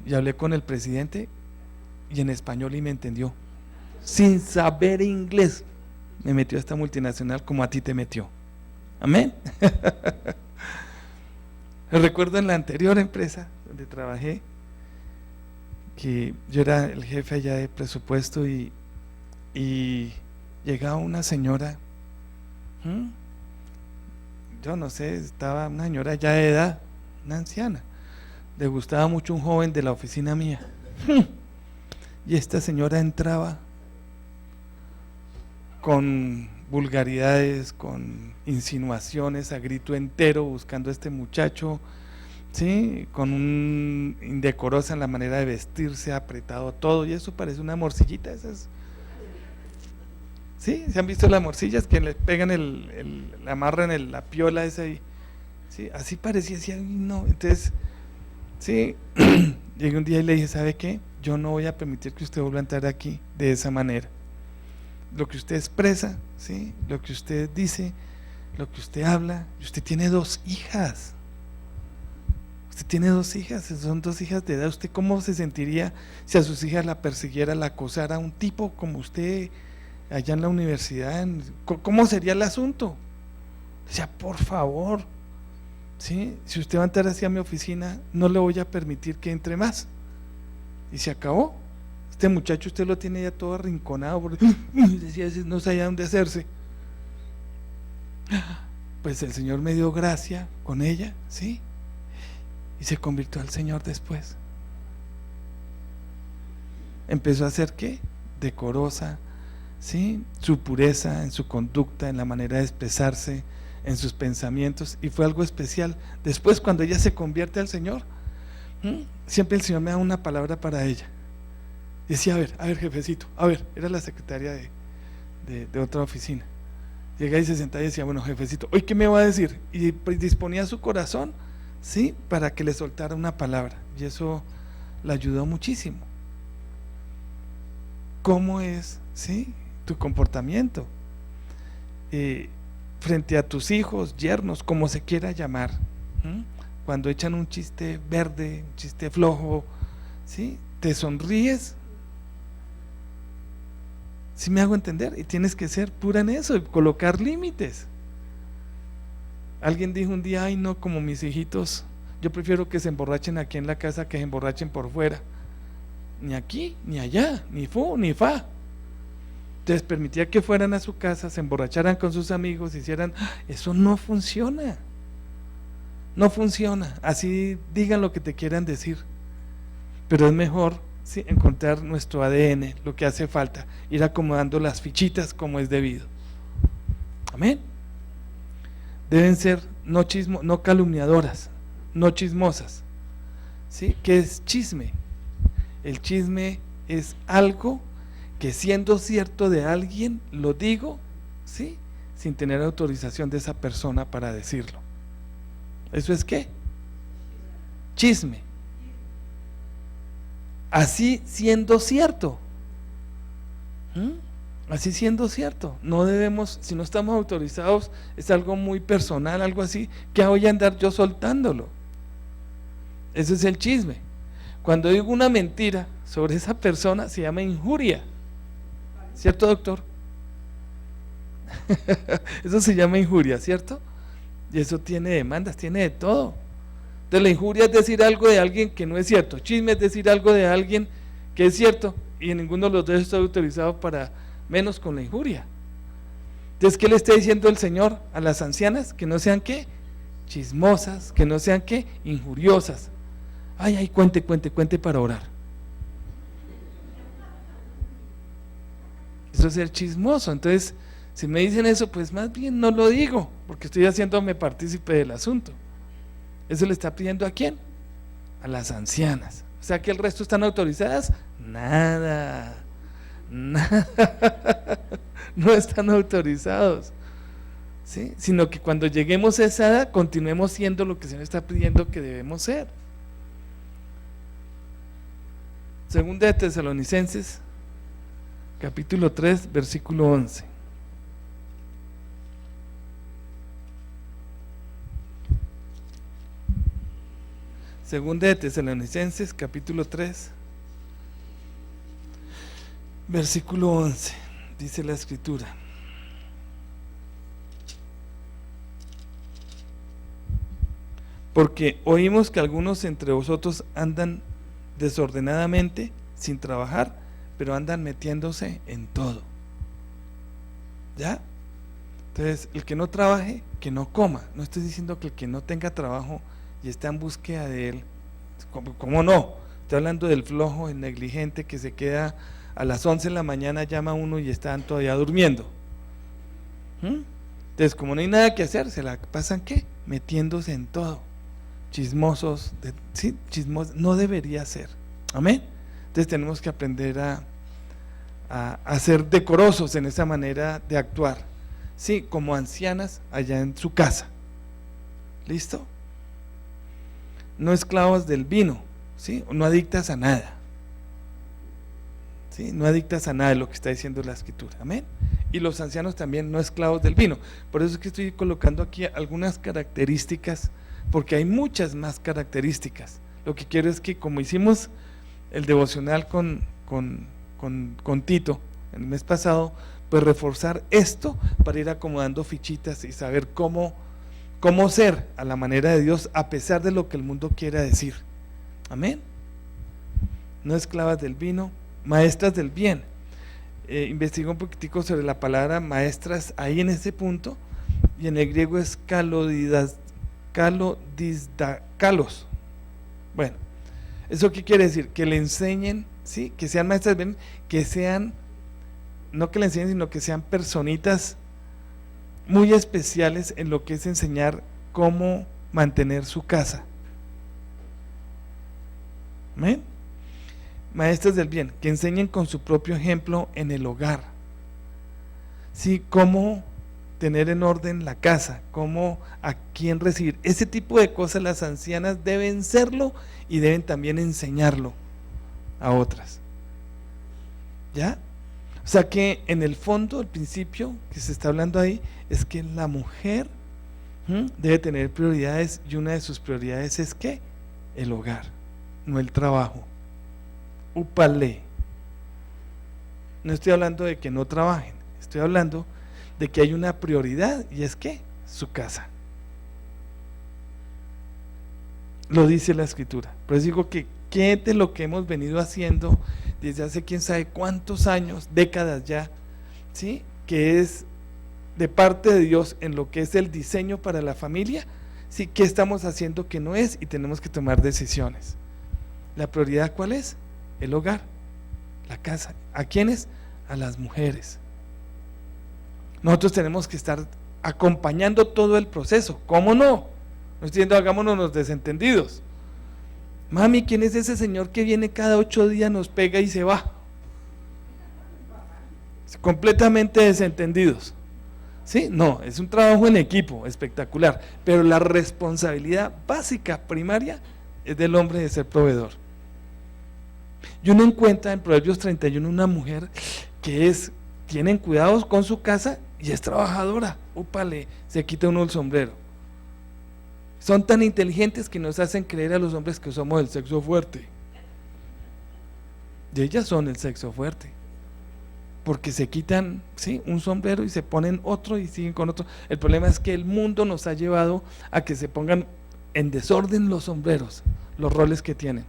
Y hablé con el presidente y en español y me entendió. Sin saber inglés, me metió a esta multinacional como a ti te metió. Amén. Recuerdo en la anterior empresa donde trabajé que yo era el jefe allá de presupuesto y llegaba una señora, yo no sé, estaba una señora ya de edad, una anciana, le gustaba mucho un joven de la oficina mía, y esta señora entraba con vulgaridades, con insinuaciones a grito entero, buscando a este muchacho, ¿sí? Con un indecorosa en la manera de vestirse, apretado todo, y eso parece una morcillita, esas. ¿Sí? ¿Se han visto las morcillas que le pegan le amarran la piola esa ahí? ¿Sí? Así parecía, así, no, entonces, sí, llegué un día y le dije, ¿sabe qué? Yo no voy a permitir que usted vuelva a entrar aquí de esa manera. Lo que usted expresa, ¿sí? Lo que usted dice, lo que usted habla, y usted tiene 2 hijas. Usted tiene 2 hijas, son 2 hijas de edad. ¿Usted cómo se sentiría si a sus hijas la persiguiera, la acosara un tipo como usted allá en la universidad? ¿Cómo sería el asunto? O sea, por favor, ¿sí? Si usted va a entrar hacia mi oficina, no le voy a permitir que entre más. Y se acabó. Este muchacho usted lo tiene ya todo arrinconado, porque decía, no sabía dónde hacerse. Pues el Señor me dio gracia con ella, ¿sí? Y se convirtió al Señor después. Empezó a ser ¿qué? Decorosa, ¿sí? Su pureza en su conducta, en la manera de expresarse, en sus pensamientos, y fue algo especial. Después, cuando ella se convierte al Señor, siempre el Señor me da una palabra para ella. Decía, a ver, jefecito, era la secretaria de otra oficina. Llega y se sentaba y decía, bueno, jefecito, ¿hoy qué me va a decir? Y disponía su corazón, ¿sí? Para que le soltara una palabra, y eso la ayudó muchísimo. ¿Cómo es, sí, tu comportamiento frente a tus hijos, yernos, como se quiera llamar? Cuando echan un chiste verde, un chiste flojo, ¿sí? ¿Te sonríes? ¿Sí me hago entender? Y tienes que ser pura en eso, y colocar límites. Alguien dijo un día, ay no, como mis hijitos, yo prefiero que se emborrachen aquí en la casa que se emborrachen por fuera. Ni aquí, ni allá, ni fu, ni fa. Entonces permitía que fueran a su casa, se emborracharan con sus amigos, hicieran, eso no funciona. No funciona, así digan lo que te quieran decir. Pero es mejor, sí, encontrar nuestro ADN, lo que hace falta, ir acomodando las fichitas como es debido. Amén. Deben ser no calumniadoras, no chismosas. ¿Sí? ¿Qué es chisme? El chisme es algo que, siendo cierto de alguien, lo digo, ¿sí? Sin tener autorización de esa persona para decirlo. ¿Eso es qué? Chisme. Así siendo cierto. Así siendo cierto. No debemos, si no estamos autorizados, es algo muy personal, algo así, que voy a andar yo soltándolo. Ese es el chisme. Cuando digo una mentira sobre esa persona, se llama injuria. ¿Cierto, doctor? Eso se llama injuria, ¿cierto? Y eso tiene demandas, tiene de todo. Entonces la injuria es decir algo de alguien que no es cierto. Chisme es decir algo de alguien que es cierto, y en ninguno de los dos está autorizado, para menos con la injuria. Entonces, ¿qué le está diciendo el Señor a las ancianas? Que no sean ¿qué? Chismosas, que no sean ¿qué? Injuriosas. Ay, cuente para orar. Eso es ser chismoso. Entonces, si me dicen eso, pues más bien no lo digo, porque estoy haciéndome partícipe del asunto. ¿Eso le está pidiendo a quién? A las ancianas. O sea, que el resto están autorizadas. Nada. No están autorizados, ¿sí? Sino que cuando lleguemos a esa edad, continuemos siendo lo que el Señor está pidiendo que debemos ser. Segunda de Tesalonicenses, capítulo 3, versículo 11. Segunda de Tesalonicenses, capítulo 3, versículo 11, dice la Escritura: porque oímos que algunos entre vosotros andan desordenadamente, sin trabajar, pero andan metiéndose en todo. ¿Ya? Entonces, el que no trabaje, que no coma. No estoy diciendo que el que no tenga trabajo y está en búsqueda de él, ¿cómo no? Estoy hablando del flojo, el negligente, que se queda a las 11 de la mañana, llama a uno y están todavía durmiendo. Entonces, como no hay nada que hacer, se la pasan ¿qué? Metiéndose en todo. chismosos, sí, chismosos, no debería ser. Amén. Entonces tenemos que aprender a ser decorosos en esa manera de actuar, sí, como ancianas allá en su casa. ¿Listo? No esclavos del vino, ¿sí? No adictas a nada, ¿sí? No adictas a nada de lo que está diciendo la escritura. Amén. Y los ancianos también no esclavos del vino. Por eso es que estoy colocando aquí algunas características, porque hay muchas más características. Lo que quiero es que, como hicimos el devocional con Tito el mes pasado, pues reforzar esto para ir acomodando fichitas y saber cómo ser a la manera de Dios a pesar de lo que el mundo quiera decir. Amén. No esclavas del vino, maestras del bien. Investigué un poquitico sobre la palabra maestras ahí en ese punto, y en el griego es kalodisdakalos. Bueno, ¿eso qué quiere decir? Que le enseñen, ¿sí? Que sean maestras del bien, que sean, no que le enseñen, sino que sean personitas muy especiales en lo que es enseñar cómo mantener su casa. ¿Amén? Maestras del bien, que enseñen con su propio ejemplo en el hogar, ¿sí? Cómo tener en orden la casa, cómo, a quién recibir, ese tipo de cosas las ancianas deben serlo y deben también enseñarlo a otras. ¿Ya? O sea que en el fondo, el principio que se está hablando ahí es que la mujer debe tener prioridades, y una de sus prioridades es ¿qué? El hogar, no el trabajo. Upale. No estoy hablando de que no trabajen, estoy hablando de que hay una prioridad, y es ¿qué? Su casa. Lo dice la escritura. Por eso digo que ¿qué de lo que hemos venido haciendo desde hace quién sabe cuántos años, décadas ya, ¿sí? Que es de parte de Dios en lo que es el diseño para la familia, ¿sí? ¿Qué estamos haciendo que no es? Y tenemos que tomar decisiones. ¿La prioridad cuál es? El hogar, la casa. ¿A quiénes? A las mujeres. Nosotros tenemos que estar acompañando todo el proceso. ¿Cómo no? No estoy diciendo hagámonos los desentendidos. Mami, ¿quién es ese señor que viene cada 8 días, nos pega y se va? Completamente desentendidos. ¿Sí? No, es un trabajo en equipo espectacular, pero la responsabilidad básica, primaria, es del hombre de ser proveedor. Y uno encuentra en Proverbios 31 una mujer que tienen cuidados con su casa y es trabajadora. Úpale, se quita uno el sombrero. Son tan inteligentes que nos hacen creer a los hombres que somos el sexo fuerte. Y ellas son el sexo fuerte, porque se quitan, ¿sí?, un sombrero y se ponen otro y siguen con otro. El problema es que el mundo nos ha llevado a que se pongan en desorden los sombreros, los roles que tienen,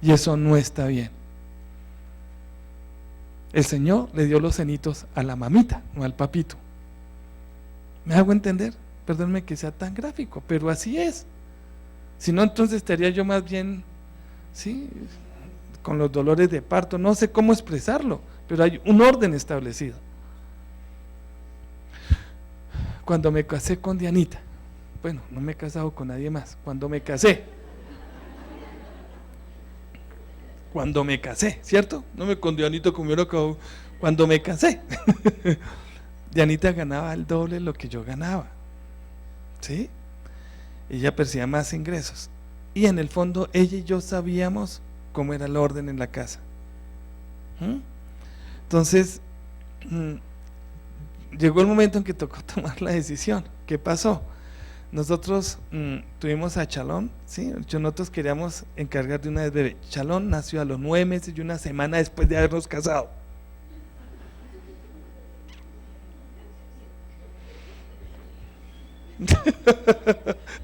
y eso no está bien. El Señor le dio los cenitos a la mamita, no al papito. ¿Me hago entender? Perdónme que sea tan gráfico, pero así es. Si no, entonces estaría yo más bien, ¿sí?, con los dolores de parto. No sé cómo expresarlo, pero hay un orden establecido. Cuando me casé con Dianita, bueno, no me he casado con nadie más, cuando me casé, ¿cierto? No me con Dianita como yo lo acabo, cuando me casé, Dianita ganaba el doble de lo que yo ganaba, ¿sí? Ella percibía más ingresos, y en el fondo ella y yo sabíamos cómo era el orden en la casa. Entonces llegó el momento en que tocó tomar la decisión. ¿Qué pasó? Nosotros tuvimos a Chalón, ¿sí? Nosotros queríamos encargar de una vez bebé. Chalón nació a los 9 meses y una semana después de habernos casado.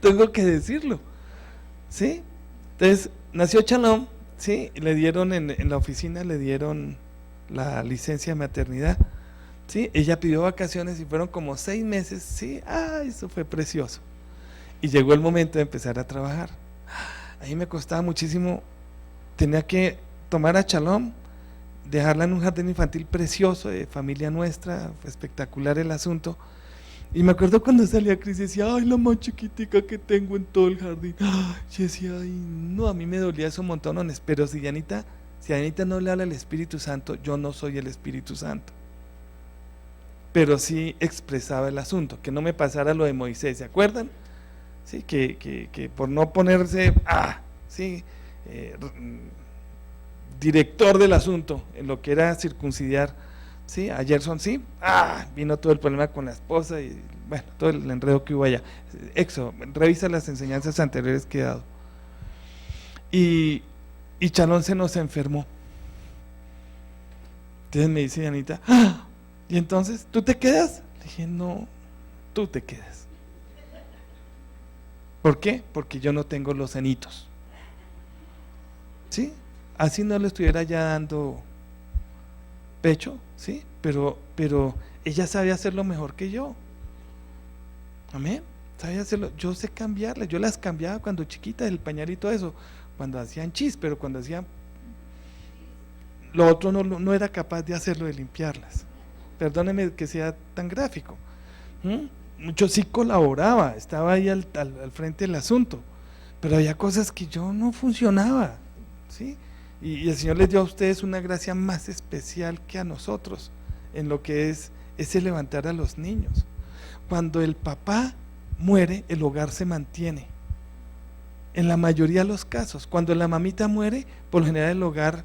Tengo que decirlo, ¿sí? Entonces nació Chalón, ¿sí? Le dieron en la oficina, le dieron la licencia de maternidad, ¿sí? Ella pidió vacaciones y fueron como 6 meses, ¿sí? Eso fue precioso. Y llegó el momento de empezar a trabajar. Ahí me costaba muchísimo, tenía que tomar a Chalón, dejarla en un jardín infantil precioso de familia nuestra, fue espectacular el asunto, Y me acuerdo cuando salía Cris y decía, ay, la más chiquitica que tengo en todo el jardín. Yo decía, ay, no, a mí me dolía eso montones, pero si Dianita no le habla al Espíritu Santo, yo no soy el Espíritu Santo. Pero sí expresaba el asunto, que no me pasara lo de Moisés, ¿se acuerdan? Sí, que por no ponerse, director del asunto, en lo que era circuncidar, sí, a Gerson, sí, vino todo el problema con la esposa y bueno, todo el enredo que hubo allá. Éxodo, revisa las enseñanzas anteriores que he dado. Y Chalón se nos enfermó. Entonces me dice Anita, ¿y entonces tú te quedas? Le dije, no, tú te quedas. ¿Por qué? Porque yo no tengo los cenitos. ¿Sí? Así no le estuviera ya dando pecho, ¿sí? Pero ella sabe hacerlo mejor que yo. Amén. Sabe hacerlo. Yo sé cambiarle. Yo las cambiaba cuando chiquita, el pañal y todo eso, cuando hacían chis, pero cuando hacían lo otro no era capaz de hacerlo, de limpiarlas. Perdóneme que sea tan gráfico. Yo sí colaboraba, estaba ahí al frente del asunto, pero había cosas que yo no funcionaba, ¿sí? Y el Señor les dio a ustedes una gracia más especial que a nosotros en lo que es ese levantar a los niños. Cuando el papá muere, el hogar se mantiene. En la mayoría de los casos, cuando la mamita muere, por lo general el hogar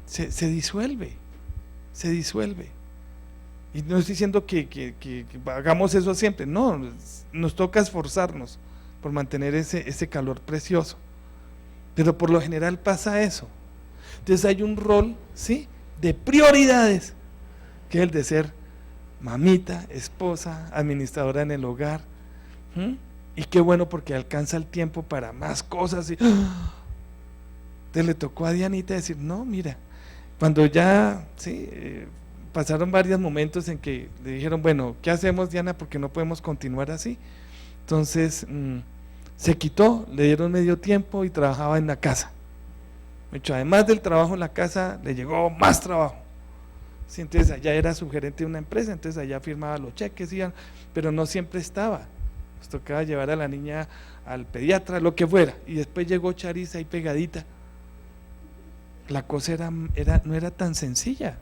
se disuelve. Y no estoy diciendo que hagamos eso siempre, no, nos toca esforzarnos por mantener ese calor precioso. Pero por lo general pasa eso. Entonces hay un rol, ¿sí?, de prioridades, que es el de ser mamita, esposa, administradora en el hogar. Y qué bueno, porque alcanza el tiempo para más cosas. Entonces le tocó a Dianita decir, no, mira, cuando ya, sí, pasaron varios momentos en que le dijeron, bueno, ¿qué hacemos, Diana? Porque no podemos continuar así. Entonces se quitó, le dieron medio tiempo y trabajaba en la casa. De hecho, además del trabajo en la casa, le llegó más trabajo. Sí, entonces allá era subgerente de una empresa, entonces allá firmaba los cheques, pero no siempre estaba. Nos tocaba llevar a la niña al pediatra, lo que fuera, y después llegó Charisa ahí pegadita. La cosa no era tan sencilla.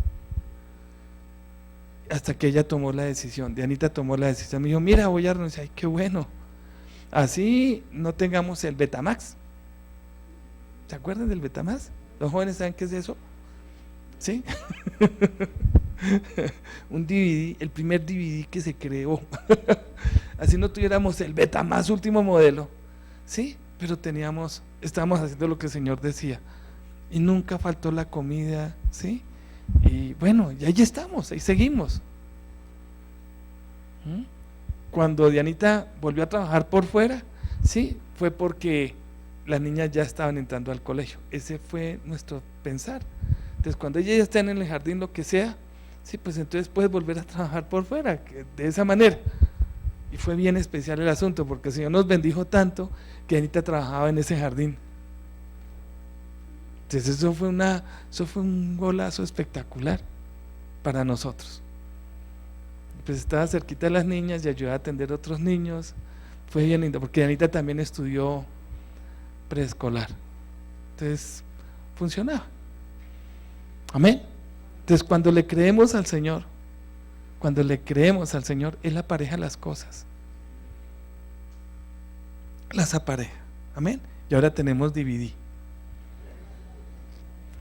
Hasta que ella tomó la decisión, Dianita tomó la decisión, me dijo, mira, voy a renunciar. Ay, qué bueno, así no tengamos el Betamax. ¿Se acuerdan del Betamax? ¿Los jóvenes saben qué es eso? ¿Sí? Un DVD, el primer DVD que se creó. Así no tuviéramos el Betamax último modelo, ¿sí? Pero estábamos haciendo lo que el Señor decía. Y nunca faltó la comida, ¿sí? Y bueno, y ahí estamos, ahí seguimos. Cuando Dianita volvió a trabajar por fuera, sí, fue porque las niñas ya estaban entrando al colegio. Ese fue nuestro pensar. Entonces, cuando ellas ya están en el jardín, lo que sea, sí, pues entonces puedes volver a trabajar por fuera, de esa manera. Y fue bien especial el asunto, porque el Señor nos bendijo tanto que Dianita trabajaba en ese jardín. Entonces eso fue un golazo espectacular para nosotros. Pues estaba cerquita de las niñas y ayudaba a atender a otros niños. Fue bien lindo, porque Anita también estudió preescolar. Entonces funcionaba. Amén. Entonces cuando le creemos al Señor, Él apareja las cosas. Las apareja. Amén. Y ahora tenemos DVD.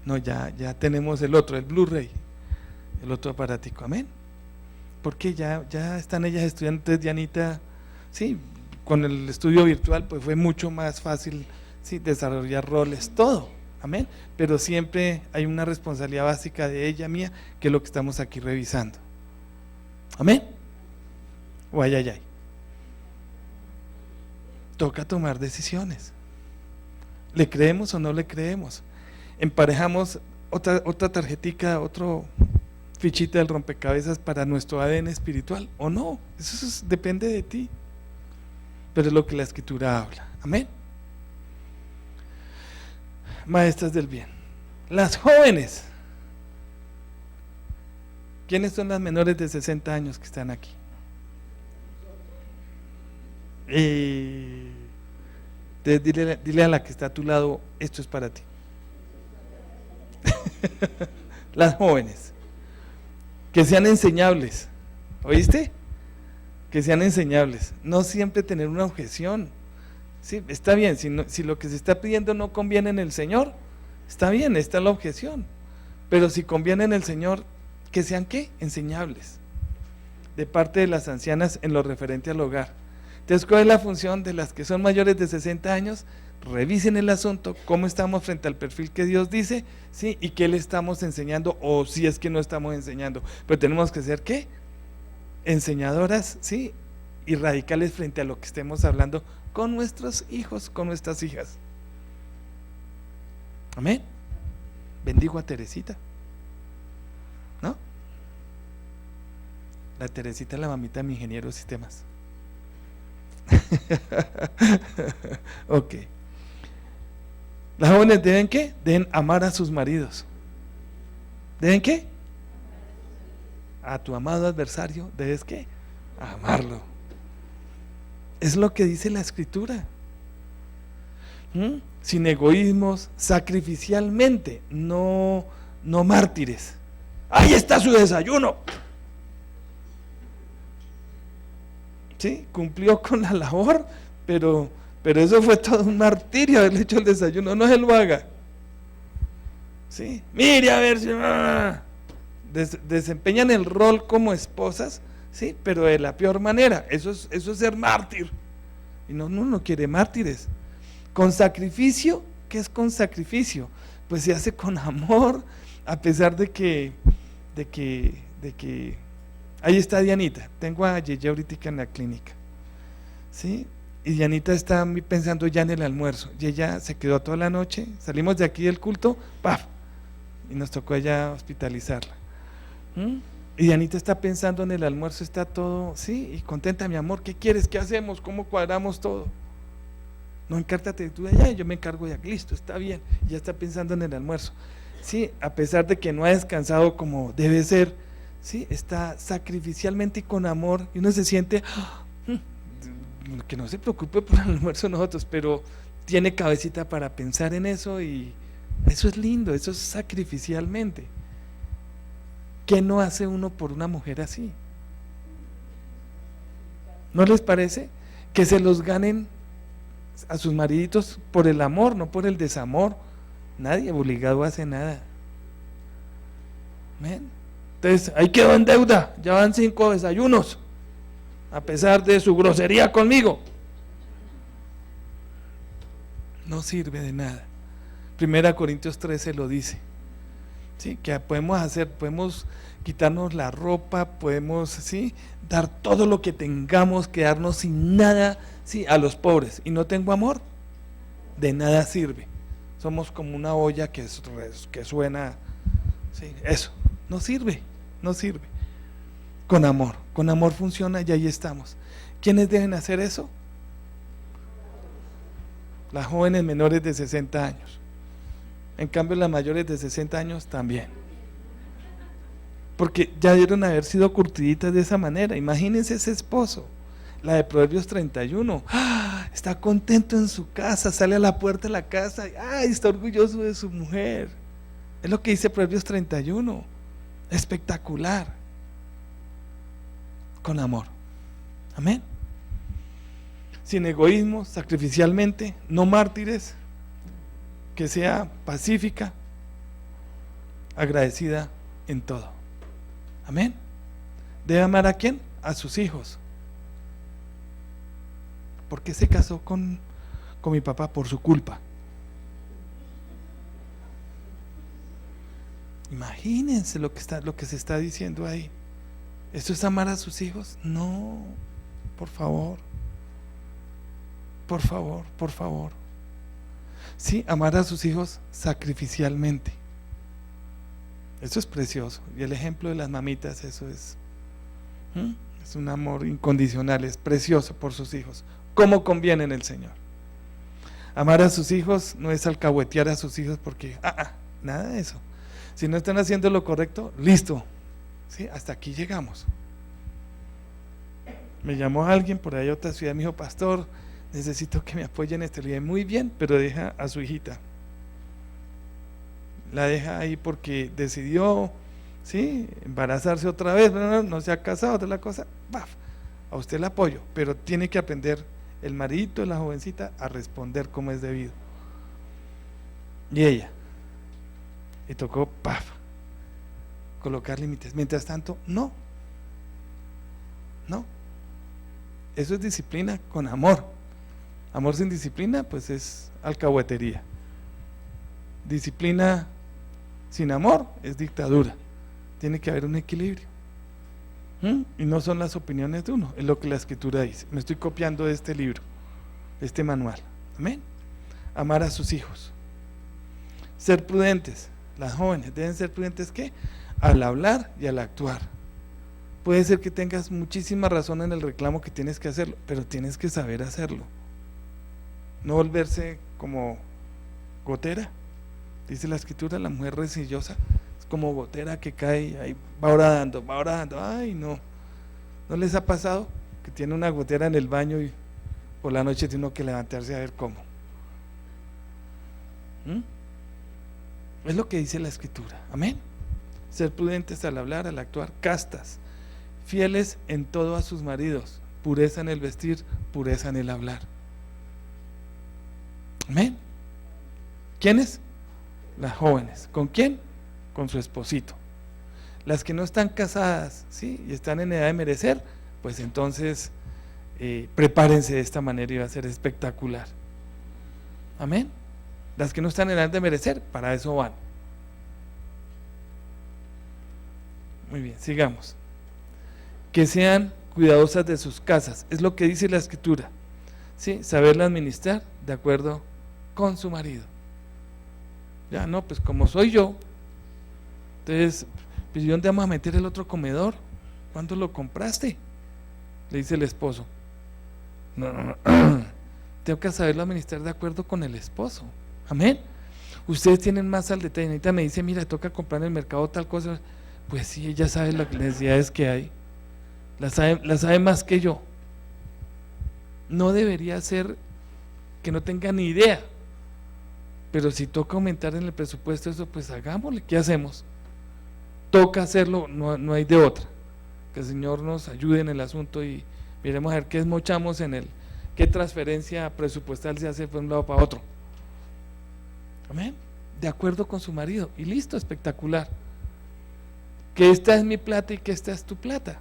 No, ya tenemos el otro, el Blu-ray, el otro aparatico, amén. Porque ya están ellas estudiando. Entonces Dianita, sí, con el estudio virtual pues fue mucho más fácil, sí, desarrollar roles, todo, amén. Pero siempre hay una responsabilidad básica de ella, mía, que es lo que estamos aquí revisando, amén. O ay. Toca tomar decisiones. ¿Le creemos o no le creemos? Emparejamos otra tarjetica, otro fichita del rompecabezas para nuestro ADN espiritual, o no, eso depende de ti, pero es lo que la Escritura habla, amén. Maestras del bien, las jóvenes, ¿quiénes son las menores de 60 años que están aquí? Entonces dile a la que está a tu lado, esto es para ti. Las jóvenes, que sean enseñables, ¿oíste? Que sean enseñables, no siempre tener una objeción. Sí, está bien, si lo que se está pidiendo no conviene en el Señor, está bien, está la objeción, pero si conviene en el Señor, que sean ¿qué? Enseñables, de parte de las ancianas en lo referente al hogar. Entonces, ¿cuál es la función de las que son mayores de 60 años? Revisen el asunto, cómo estamos frente al perfil que Dios dice, ¿sí? Y qué le estamos enseñando, o si es que no estamos enseñando, pero tenemos que ser ¿qué? Enseñadoras, ¿sí? Y radicales frente a lo que estemos hablando con nuestros hijos, con nuestras hijas. Amén. Bendigo a Teresita, ¿no? La Teresita es la mamita de mi ingeniero de sistemas. Ok. Las jóvenes deben ¿qué? Deben amar a sus maridos. ¿Deben qué? A tu amado adversario debes ¿qué? Amarlo. Es lo que dice la Escritura. Sin egoísmos, sacrificialmente, no mártires. Ahí está su desayuno. Sí, cumplió con la labor, pero eso fue todo un martirio haberle hecho el desayuno, no se lo haga. Sí, mire a ver si desempeñan el rol como esposas, sí, pero de la peor manera. Eso es ser mártir. Y no quiere mártires. Con sacrificio, ¿qué es con sacrificio? Pues se hace con amor, a pesar de que ahí está Dianita, tengo a Yeye ahorita en la clínica, ¿sí? Y Dianita está pensando ya en el almuerzo, y ella se quedó toda la noche, salimos de aquí del culto, ¡paf! Y nos tocó ella hospitalizarla. Y Dianita está pensando en el almuerzo, está todo, sí, y contenta, mi amor, ¿qué quieres? ¿Qué hacemos? ¿Cómo cuadramos todo? No, encártate tú de allá, yo me encargo ya, listo, está bien, y ya está pensando en el almuerzo. Sí, a pesar de que no ha descansado como debe ser, sí, está sacrificialmente y con amor, y uno se siente, que no se preocupe por el almuerzo nosotros, pero tiene cabecita para pensar en eso, y eso es lindo, eso es sacrificialmente. ¿Qué no hace uno por una mujer así? ¿No les parece? Que se los ganen a sus mariditos por el amor, no por el desamor. Nadie obligado hace nada. ¿Ven? Entonces, ahí quedó en deuda, ya van 5 desayunos, a pesar de su grosería conmigo. No sirve de nada. 1 Corintios 13 lo dice. ¿Sí? Que podemos quitarnos la ropa, podemos, ¿sí?, dar todo lo que tengamos, quedarnos sin nada, ¿sí?, a los pobres. Y no tengo amor, de nada sirve. Somos como una olla que suena, ¿sí? Eso, no sirve. Con amor funciona y ahí estamos. ¿Quiénes deben hacer eso? Las jóvenes menores de 60 años. En cambio, las mayores de 60 años también. Porque ya debieron haber sido curtiditas de esa manera. Imagínense ese esposo, la de Proverbios 31. ¡Ah! Está contento en su casa, sale a la puerta de la casa, ¡ay! Está orgulloso de su mujer. Es lo que dice Proverbios 31. Espectacular. Con amor. Amén. Sin egoísmo, sacrificialmente, no mártires, que sea pacífica, agradecida en todo. Amén. ¿Debe amar a quién? A sus hijos. ¿Por qué se casó con mi papá? Por su culpa. Imagínense lo que se está diciendo ahí. ¿Esto es amar a sus hijos? No, por favor. Por favor, por favor. Sí, amar a sus hijos sacrificialmente. Eso es precioso. Y el ejemplo de las mamitas, eso es un amor incondicional, es precioso por sus hijos, como conviene en el Señor. Amar a sus hijos no es alcahuetear a sus hijos porque, nada de eso. Si no están haciendo lo correcto, listo. ¿Sí? Hasta aquí llegamos. Me llamó alguien por ahí a otra ciudad, me dijo, pastor, necesito que me apoyen en este. Le dije, muy bien, pero deja a su hijita. La deja ahí porque decidió, ¿sí?, embarazarse otra vez, no se ha casado, otra la cosa, ¡paf! A usted le apoyo, pero tiene que aprender el maridito de la jovencita a responder como es debido. Y ella, y tocó, ¡paf!, colocar límites. Mientras tanto, no, eso es disciplina con amor. Amor sin disciplina, pues es alcahuetería. Disciplina sin amor es dictadura. Tiene que haber un equilibrio. Y no son las opiniones de uno, es lo que la Escritura dice. Me estoy copiando de este libro, de este manual. Amén. Amar a sus hijos. Ser prudentes. Las jóvenes deben ser prudentes, ¿qué? Al hablar y al actuar. Puede ser que tengas muchísima razón en el reclamo que tienes que hacerlo, pero tienes que saber hacerlo. No volverse como gotera. Dice la Escritura, la mujer rencillosa es como gotera que cae y ahí va horadando. Ay, no les ha pasado que tiene una gotera en el baño y por la noche tiene que levantarse a ver cómo. Es lo que dice la Escritura. Amén. Ser prudentes al hablar, al actuar, castas, fieles en todo a sus maridos, pureza en el vestir, pureza en el hablar. Amén. ¿Quiénes? Las jóvenes. ¿Con quién? Con su esposito. Las que no están casadas, ¿sí?, y están en edad de merecer, pues entonces prepárense de esta manera y va a ser espectacular. Amén. Las que no están en edad de merecer, para eso van. Muy bien, sigamos. Que sean cuidadosas de sus casas, es lo que dice la Escritura, ¿sí? Saberla administrar de acuerdo con su marido. Ya no, pues como soy yo, entonces, pues ¿y dónde vamos a meter el otro comedor? ¿Cuándo lo compraste? Le dice el esposo. No. Tengo que saberlo administrar de acuerdo con el esposo. Amén. Ustedes tienen más al detalle. Anita me dice, mira, toca comprar en el mercado tal cosa. Pues sí, ella sabe las necesidades que hay. La sabe más que yo. No debería ser que no tenga ni idea. Pero si toca aumentar en el presupuesto eso, pues hagámosle. ¿Qué hacemos? Toca hacerlo, no hay de otra. Que el Señor nos ayude en el asunto y miremos a ver qué esmochamos en él, qué transferencia presupuestal se hace de un lado para otro. Amén. De acuerdo con su marido. Y listo, espectacular. Que esta es mi plata y que esta es tu plata.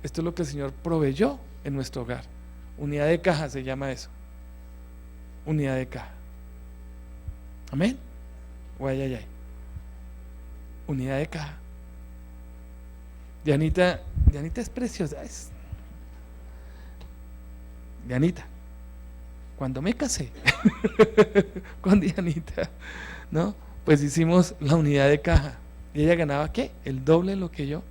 Esto es lo que el Señor proveyó en nuestro hogar. Unidad de caja se llama eso. Unidad de caja. Amén. O ay. Unidad de caja. Dianita es preciosa. Dianita, cuando me casé con Dianita, ¿no? Pues hicimos la unidad de caja. Y ella ganaba, ¿qué? El doble de lo que yo.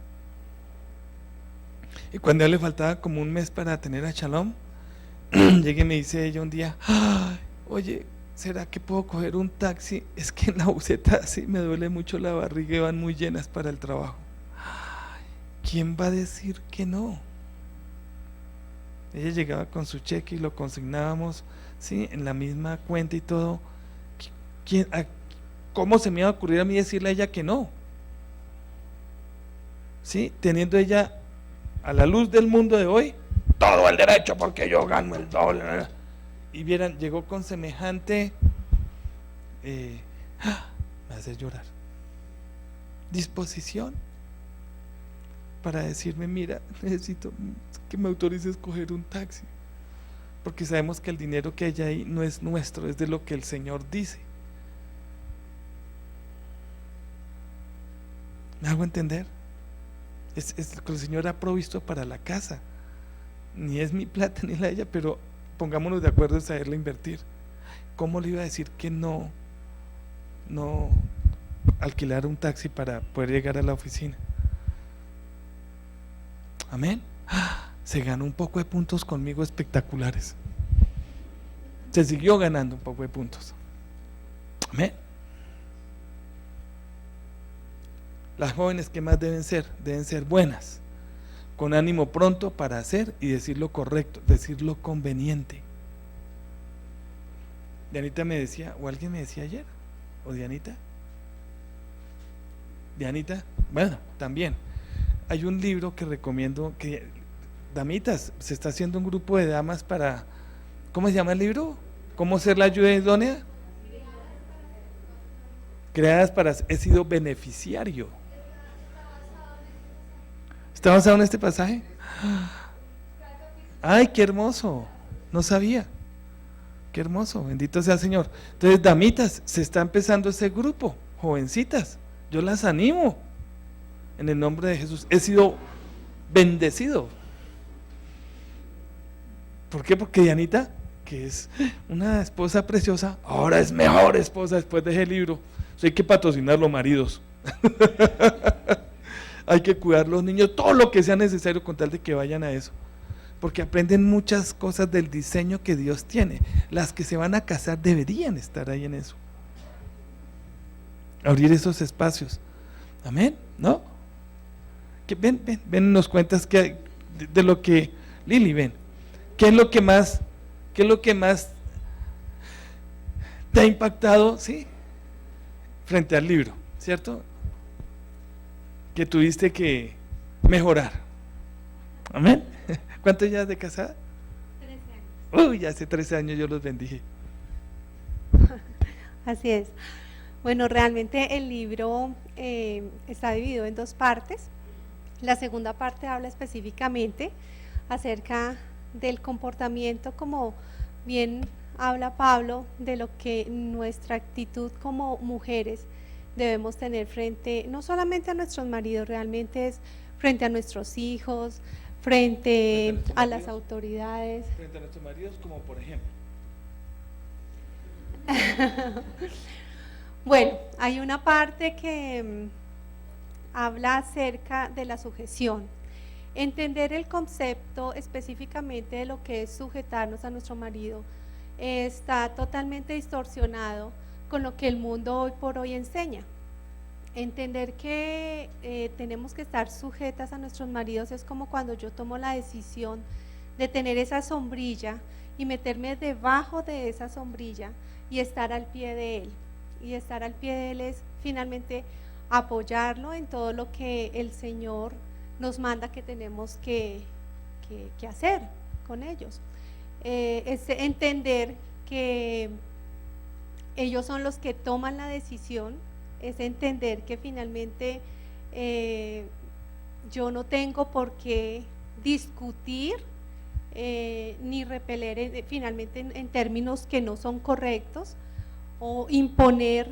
Y cuando a ella le faltaba como un mes para tener a Shalom, llegué y me dice ella un día, oye, ¿será que puedo coger un taxi? Es que en la buseta así me duele mucho la barriga y van muy llenas para el trabajo. ¿Quién va a decir que no? Ella llegaba con su cheque y lo consignábamos, ¿sí?, en la misma cuenta y todo. ¿Cómo se me iba a ocurrir a mí decirle a ella que no? ¿Sí? Teniendo ella, a la luz del mundo de hoy, todo el derecho porque yo gano el doble. Y vieran, llegó con semejante me hace llorar, disposición para decirme, mira, necesito que me autorices a escoger un taxi, porque sabemos que el dinero que hay ahí no es nuestro, es de lo que el Señor dice. ¿Me hago entender? Es lo que el Señor ha provisto para la casa. Ni es mi plata ni la de ella, pero pongámonos de acuerdo en saberla invertir. ¿Cómo le iba a decir que no alquilar un taxi para poder llegar a la oficina? Amén. Se ganó un poco de puntos conmigo espectaculares. Se siguió ganando un poco de puntos. Amén. Las jóvenes, ¿qué más deben ser? Deben ser buenas, con ánimo pronto para hacer y decir lo correcto, decir lo conveniente. Dianita me decía, o alguien me decía ayer, o Dianita, bueno, también hay un libro que recomiendo, que damitas, se está haciendo un grupo de damas para, ¿cómo se llama el libro? ¿Cómo ser la ayuda idónea? Creadas para, he sido beneficiario. ¿Está basado en este pasaje? ¡Ay, qué hermoso! No sabía. Qué hermoso, bendito sea el Señor. Entonces, damitas, se está empezando ese grupo, jovencitas. Yo las animo en el nombre de Jesús. He sido bendecido. ¿Por qué? Porque Dianita, que es una esposa preciosa, ahora es mejor esposa después de ese libro. Hay que patrocinarlo, maridos. Hay que cuidar los niños, todo lo que sea necesario con tal de que vayan a eso. Porque aprenden muchas cosas del diseño que Dios tiene. Las que se van a casar deberían estar ahí en eso. Abrir esos espacios. Amén, ¿no? Que ven, nos cuentas que de lo que, Lili, ven, ¿qué es lo que más te ha impactado, sí? Frente al libro, ¿cierto? Que tuviste que mejorar. Amén. ¿Cuántos ya de casada? 13 años. Uy, hace 13 años yo los bendije. Así es. Bueno, realmente el libro está dividido en dos partes. La segunda parte habla específicamente acerca del comportamiento, como bien habla Pablo, de lo que nuestra actitud como mujeres debemos tener frente, no solamente a nuestros maridos, realmente es frente a nuestros hijos, frente a las autoridades. Frente a nuestros maridos, como por ejemplo. Bueno, hay una parte que habla acerca de la sujeción. Entender el concepto específicamente de lo que es sujetarnos a nuestro marido está totalmente distorsionado con lo que el mundo hoy por hoy enseña. Entender que tenemos que estar sujetas a nuestros maridos es como cuando yo tomo la decisión de tener esa sombrilla y meterme debajo de esa sombrilla y estar al pie de él. Y estar al pie de él es finalmente apoyarlo en todo lo que el Señor nos manda que tenemos que hacer con ellos. Es entender que ellos son los que toman la decisión, es entender que finalmente yo no tengo por qué discutir ni repeler finalmente en términos que no son correctos, o imponer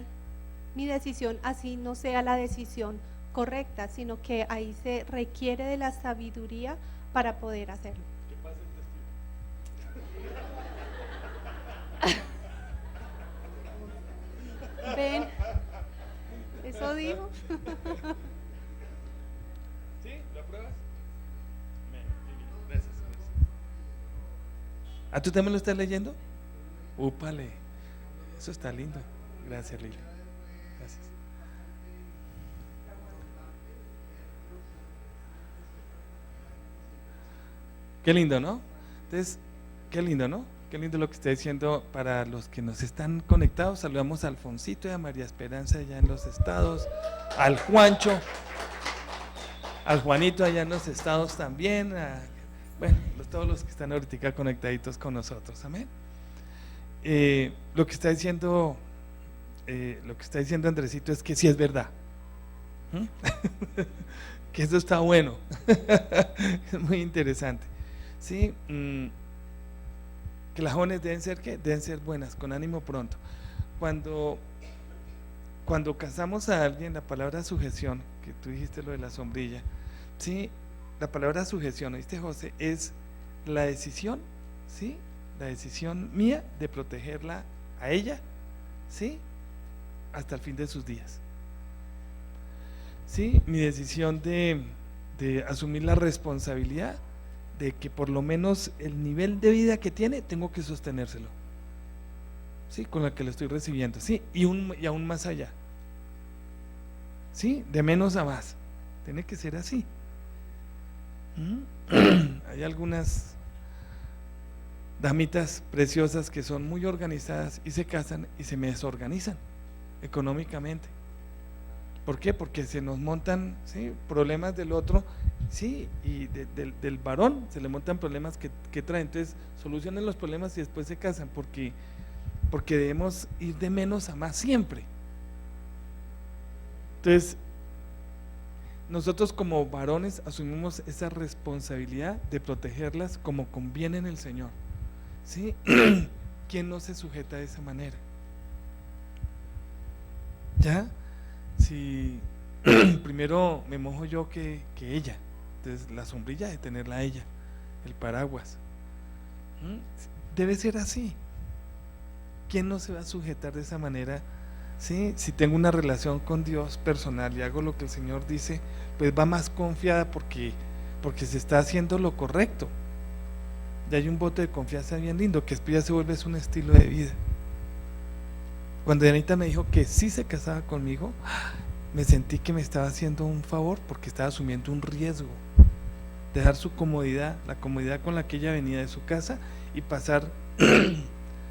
mi decisión así no sea la decisión correcta, sino que ahí se requiere de la sabiduría para poder hacerlo. ¿Qué pasa el ¿Ven? ¿Eso dijo? ¿Sí? ¿Lo apruebas? Gracias. ¿Ah, tú también lo estás leyendo? Úpale, eso está lindo. Gracias, Lili. Gracias. Qué lindo, ¿no? Entonces, qué lindo, ¿no? Qué lindo lo que está diciendo para los que nos están conectados. Saludamos a Alfonsito y a María Esperanza allá en los estados, al Juancho, al Juanito allá en los estados también, bueno, todos los que están ahorita conectaditos con nosotros, amén. Lo que está diciendo Andresito es que sí es verdad. Que eso está bueno. Es muy interesante. Sí, que las jóvenes deben ser ¿qué? Deben ser buenas, con ánimo pronto. Cuando casamos a alguien, la palabra sujeción, que tú dijiste lo de la sombrilla, sí, la palabra sujeción, ¿oíste, José? Es la decisión, sí, la decisión mía de protegerla a ella, sí, hasta el fin de sus días. Sí, mi decisión de asumir la responsabilidad de que por lo menos el nivel de vida que tiene, tengo que sostenérselo, sí, con la que le estoy recibiendo, sí, y aún más allá, sí, de menos a más, tiene que ser así, Hay algunas damitas preciosas que son muy organizadas y se casan y se me desorganizan económicamente. ¿Por qué? Porque se nos montan, ¿sí?, problemas del otro, sí, y del varón se le montan problemas que traen. Entonces solucionan los problemas y después se casan, porque debemos ir de menos a más siempre. Entonces nosotros como varones asumimos esa responsabilidad de protegerlas como conviene en el Señor, ¿sí? ¿Quién no se sujeta de esa manera? ¿Ya? Si primero me mojo yo que ella, entonces la sombrilla de tenerla a ella, el paraguas, debe ser así. ¿Quién no se va a sujetar de esa manera? ¿Sí? Si tengo una relación con Dios personal y hago lo que el Señor dice, pues va más confiada porque se está haciendo lo correcto. Y hay un voto de confianza bien lindo, que después ya se vuelve un estilo de vida. Cuando Anita me dijo que sí se casaba conmigo, me sentí que me estaba haciendo un favor, porque estaba asumiendo un riesgo, dejar su comodidad, la comodidad con la que ella venía de su casa, y pasar,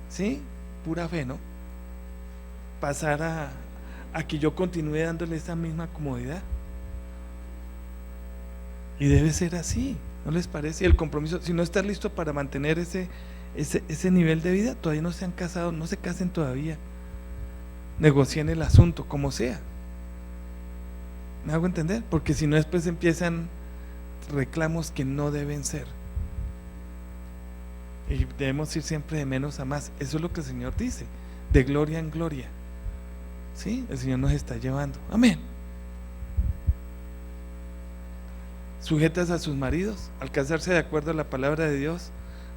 ¿sí?, pura fe, ¿no?, pasar a que yo continúe dándole esa misma comodidad. Y debe ser así, ¿no les parece? El compromiso, si no estás listo para mantener ese nivel de vida, todavía no se han casado, no se casen todavía, negocien el asunto como sea. ¿Me hago entender? Porque si no, después empiezan reclamos que no deben ser, y debemos ir siempre de menos a más. Eso es lo que el Señor dice, de gloria en gloria. Sí, el Señor nos está llevando. Amén. Sujetas a sus maridos, al casarse de acuerdo a la palabra de Dios,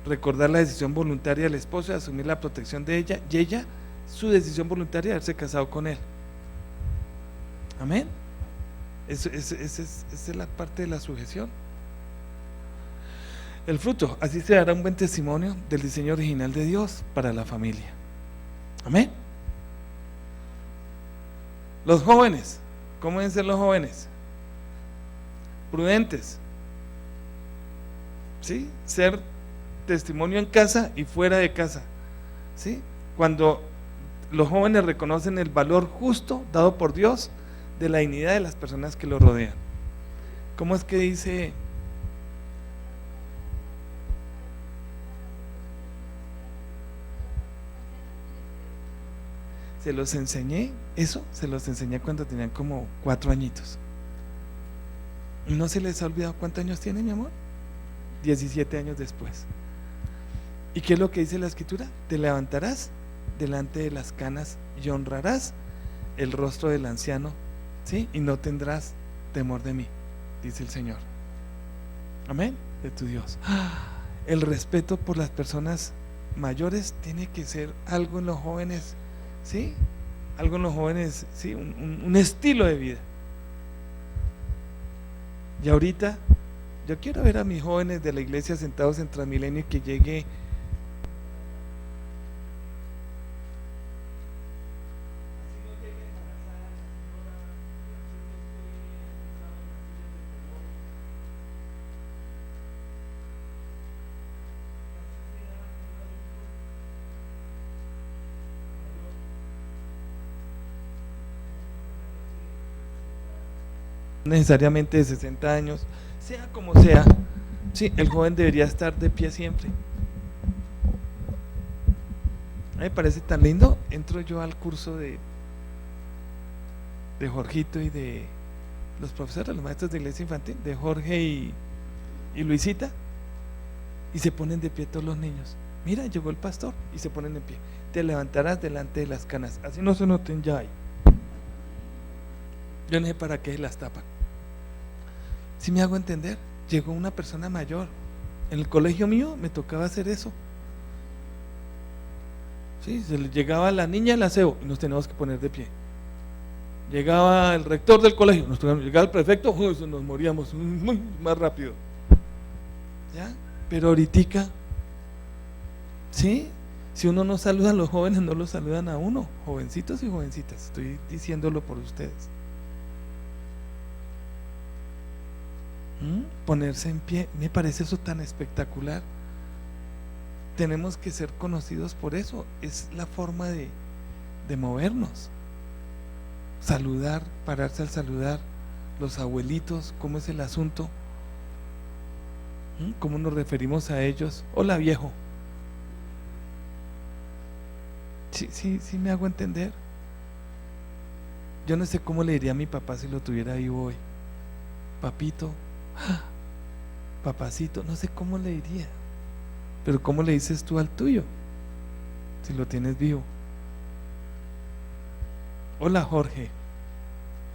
recordar la decisión voluntaria del esposo de asumir la protección de ella, y ella su decisión voluntaria de haberse casado con él. Amén. Esa es la parte de la sujeción. El fruto, así se dará un buen testimonio del diseño original de Dios para la familia. Amén. Los jóvenes, ¿cómo deben ser los jóvenes? Prudentes, ¿sí? Ser testimonio en casa y fuera de casa, ¿sí? Cuando los jóvenes reconocen el valor justo dado por Dios de la dignidad de las personas que lo rodean. ¿Cómo es que dice? Se los enseñé, eso se los enseñé cuando tenían como 4 añitos. ¿Y no se les ha olvidado cuántos años tiene, mi amor? 17 años después. ¿Y qué es lo que dice la Escritura? Te levantarás delante de las canas y honrarás el rostro del anciano, ¿sí? Y no tendrás temor de mí, dice el Señor. Amén, de tu Dios. El respeto por las personas mayores tiene que ser algo en los jóvenes, ¿sí? Algo en los jóvenes, ¿sí? Un estilo de vida. Y ahorita yo quiero ver a mis jóvenes de la iglesia sentados en Transmilenio y que llegue necesariamente de 60 años, sea como sea, sí, el joven debería estar de pie siempre. A mí me parece tan lindo. Entro yo al curso de Jorgito y de los profesores, los maestros de iglesia infantil, de Jorge y Luisita, y se ponen de pie todos los niños. Mira, llegó el pastor, y se ponen de pie. Te levantarás delante de las canas, así no se noten ya ahí. Yo no sé para qué las tapan. Si me hago entender, llegó una persona mayor. En el colegio mío me tocaba hacer eso. Sí, llegaba la niña del aseo y nos teníamos que poner de pie. Llegaba el rector del colegio, llegaba el prefecto, nos moríamos muy más rápido. ¿Ya? Pero ahorita, ¿sí? Si uno no saluda a los jóvenes, no los saludan a uno, jovencitos y jovencitas. Estoy diciéndolo por ustedes. Ponerse en pie, me parece eso tan espectacular. Tenemos que ser conocidos por eso, es la forma de movernos. Saludar, pararse al saludar, los abuelitos, ¿cómo es el asunto? ¿Cómo nos referimos a ellos? Hola viejo. Sí me hago entender. Yo no sé cómo le diría a mi papá si lo tuviera vivo hoy. Papito, papacito, no sé cómo le diría. Pero ¿cómo le dices tú al tuyo si lo tienes vivo? Hola Jorge.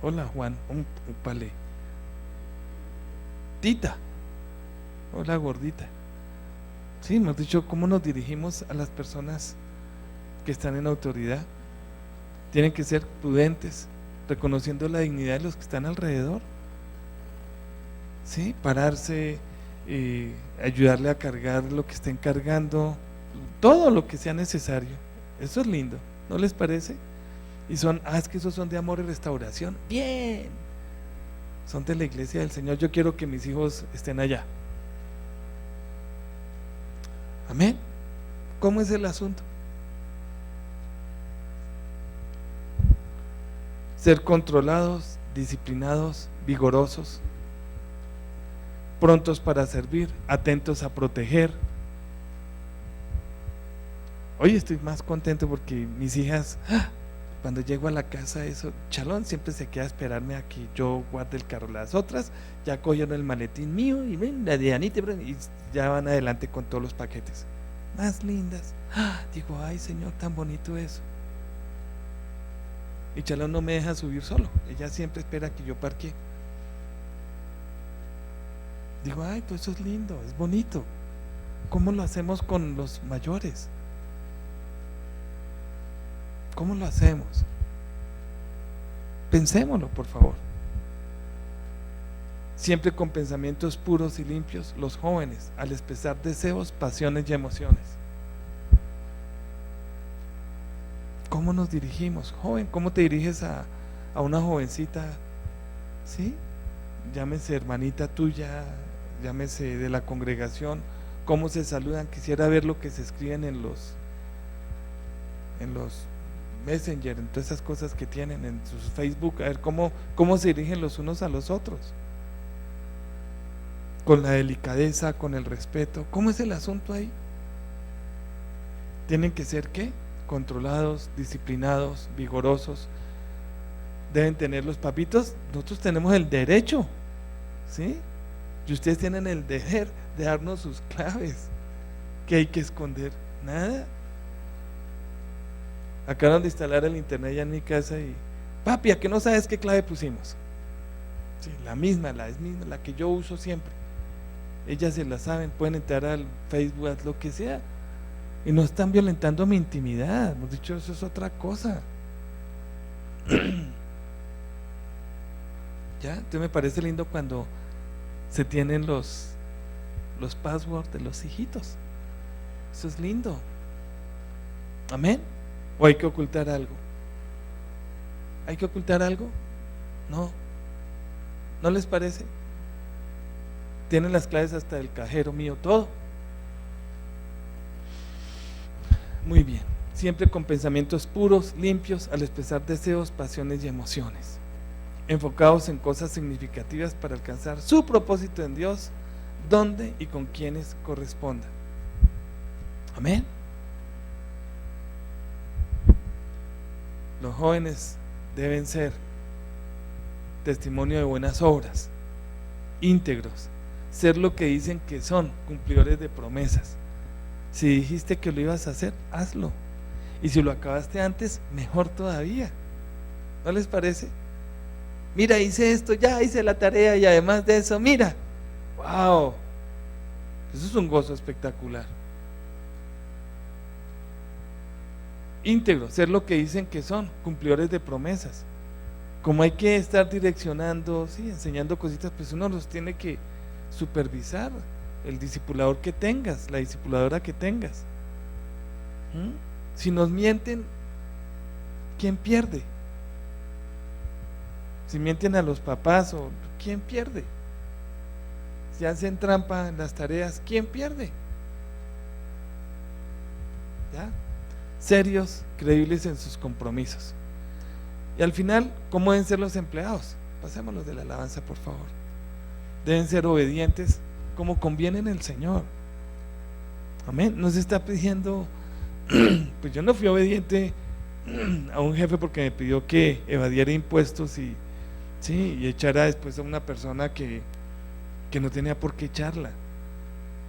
Hola Juan. Upale. Tita. Hola gordita. Sí, hemos dicho cómo nos dirigimos a las personas que están en autoridad. Tienen que ser prudentes, reconociendo la dignidad de los que están alrededor. Sí, pararse, ayudarle a cargar lo que estén cargando, todo lo que sea necesario. Eso es lindo, ¿no les parece? Y es que esos son de amor y restauración. Bien, son de la iglesia del Señor. Yo quiero que mis hijos estén allá. Amén. ¿Cómo es el asunto? Ser controlados, disciplinados, vigorosos, prontos para servir, atentos a proteger. Hoy estoy más contento porque mis hijas, cuando llego a la casa, Chalón siempre se queda a esperarme a que yo guarde el carro. Las otras ya cogieron el maletín mío y ven, la de Anita, y ya van adelante con todos los paquetes. Más lindas. Digo, ay Señor, tan bonito eso. Y Chalón no me deja subir solo, ella siempre espera que yo parquee. Digo, ay, pues eso es lindo, es bonito. ¿Cómo lo hacemos con los mayores? ¿Cómo lo hacemos? Pensémoslo, por favor. Siempre con pensamientos puros y limpios, los jóvenes, al expresar deseos, pasiones y emociones. ¿Cómo nos dirigimos? Joven, ¿cómo te diriges a una jovencita? ¿Sí? Llámese hermanita tuya, llámese de la congregación. ¿Cómo se saludan? Quisiera ver lo que se escriben en los Messenger, en todas esas cosas que tienen en sus Facebook, a ver cómo se dirigen los unos a los otros, con la delicadeza, con el respeto. ¿Cómo es el asunto ahí? Tienen que ser ¿qué? Controlados, disciplinados, vigorosos. Deben tener los papitos. Nosotros tenemos el derecho, ¿sí? Y ustedes tienen el deber de darnos sus claves. ¿Qué hay que esconder? Nada. Acaban de instalar el internet ya en mi casa y papi, ¿a qué no sabes qué clave pusimos? Sí, la misma, la que yo uso siempre. Ellas se la saben, pueden entrar al Facebook, lo que sea, y no están violentando mi intimidad. Hemos dicho, eso es otra cosa. ¿Ya? Entonces me parece lindo cuando se tienen los passwords de los hijitos. Eso es lindo. Amén. ¿O hay que ocultar algo? ¿Hay que ocultar algo? No. ¿No les parece? Tienen las claves hasta el cajero mío, todo. Muy bien. Siempre con pensamientos puros, limpios, al expresar deseos, pasiones y emociones. Enfocados en cosas significativas para alcanzar su propósito en Dios, donde y con quienes corresponda. Amén. Los jóvenes deben ser testimonio de buenas obras, íntegros, ser lo que dicen que son, cumplidores de promesas. Si dijiste que lo ibas a hacer, hazlo. Y si lo acabaste antes, mejor todavía. ¿No les parece? Mira, hice esto, ya hice la tarea y además de eso, mira, wow, eso es un gozo espectacular. Íntegro, ser lo que dicen que son, cumplidores de promesas. Como hay que estar direccionando, sí, enseñando cositas, pues uno los tiene que supervisar, el discipulador que tengas, la discipuladora que tengas. Si nos mienten, ¿quién pierde? Si mienten a los papás, ¿quién pierde? si hacen trampa en las tareas, ¿quién pierde? ¿Ya? Serios, creíbles en sus compromisos. Y al final, ¿cómo deben ser los empleados? Pasémoslos de la alabanza, por favor. Deben ser obedientes como conviene en el Señor. Amén. Nos está pidiendo, pues yo no fui obediente a un jefe porque me pidió que evadiera impuestos y echara después a una persona que no tenía por qué echarla.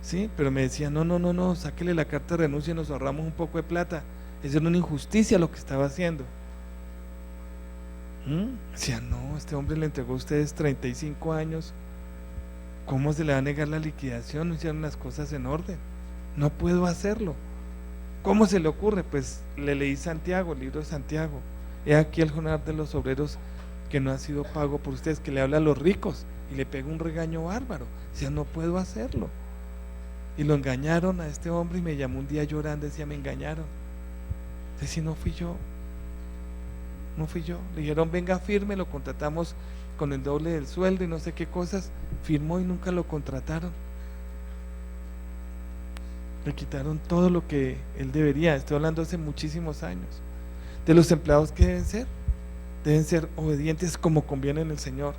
Sí, pero me decía, no, sáquele la carta de renuncia y nos ahorramos un poco de plata. Eso era una injusticia lo que estaba haciendo. Decía, no, este hombre le entregó a ustedes 35 años, ¿cómo se le va a negar la liquidación? No hicieron las cosas en orden, no puedo hacerlo. ¿Cómo se le ocurre? Pues le leí Santiago, el libro de Santiago. He aquí el jornal de los obreros que no ha sido pago por ustedes, que le habla a los ricos y le pega un regaño bárbaro. Decía, no puedo hacerlo. Y lo engañaron a este hombre y me llamó un día llorando, decía, me engañaron. Decía, no fui yo. Le dijeron, venga, firme, lo contratamos con el doble del sueldo y no sé qué cosas. Firmó y nunca lo contrataron. Le quitaron todo lo que él debería. Estoy hablando hace muchísimos años. De los empleados, ¿qué deben ser? Deben ser obedientes como conviene en el Señor,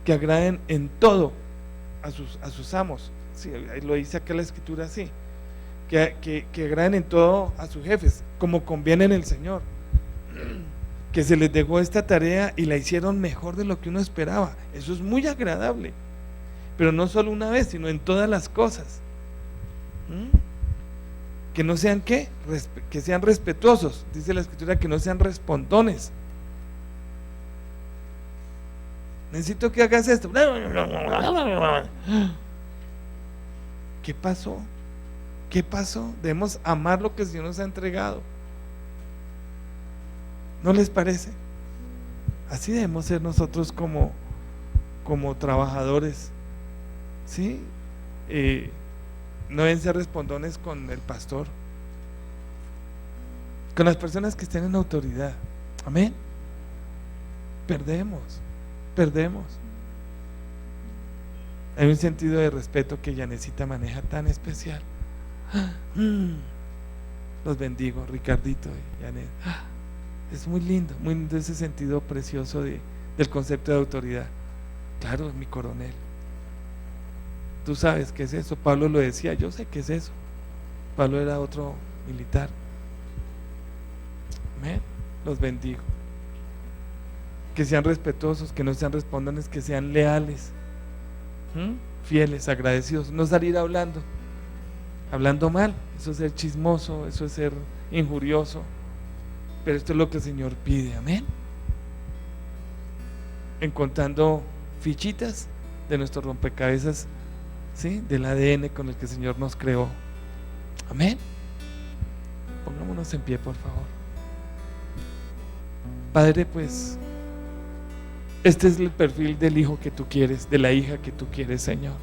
que agraden en todo a sus amos. Sí, lo dice acá la escritura así, que agraden en todo a sus jefes, como conviene en el Señor, que se les dejó esta tarea y la hicieron mejor de lo que uno esperaba. Eso es muy agradable, pero no solo una vez, sino en todas las cosas. Que no sean ¿qué? Que sean respetuosos, dice la escritura, que no sean respondones. Necesito que hagas esto. ¿Qué pasó? ¿Qué pasó? Debemos amar lo que el Señor nos ha entregado. ¿No les parece? Así debemos ser nosotros como trabajadores, ¿sí? No deben ser respondones con el pastor, con las personas que estén en autoridad. Amén. Perdemos. Hay un sentido de respeto que Yanecita maneja tan especial. Los bendigo, Ricardito y Yanet. Es muy lindo ese sentido precioso del concepto de autoridad. Claro, mi coronel. Tú sabes qué es eso. Pablo lo decía, yo sé qué es eso. Pablo era otro militar. Amén. Los bendigo. Que sean respetuosos, que no sean respondones, que sean leales, fieles, agradecidos. No salir hablando mal. Eso es ser chismoso, eso es ser injurioso. Pero esto es lo que el Señor pide. Amén. Encontrando fichitas de nuestro rompecabezas, ¿sí? Del ADN con el que el Señor nos creó. Amén. Pongámonos en pie, por favor. Padre, pues este es el perfil del hijo que tú quieres, de la hija que tú quieres, Señor.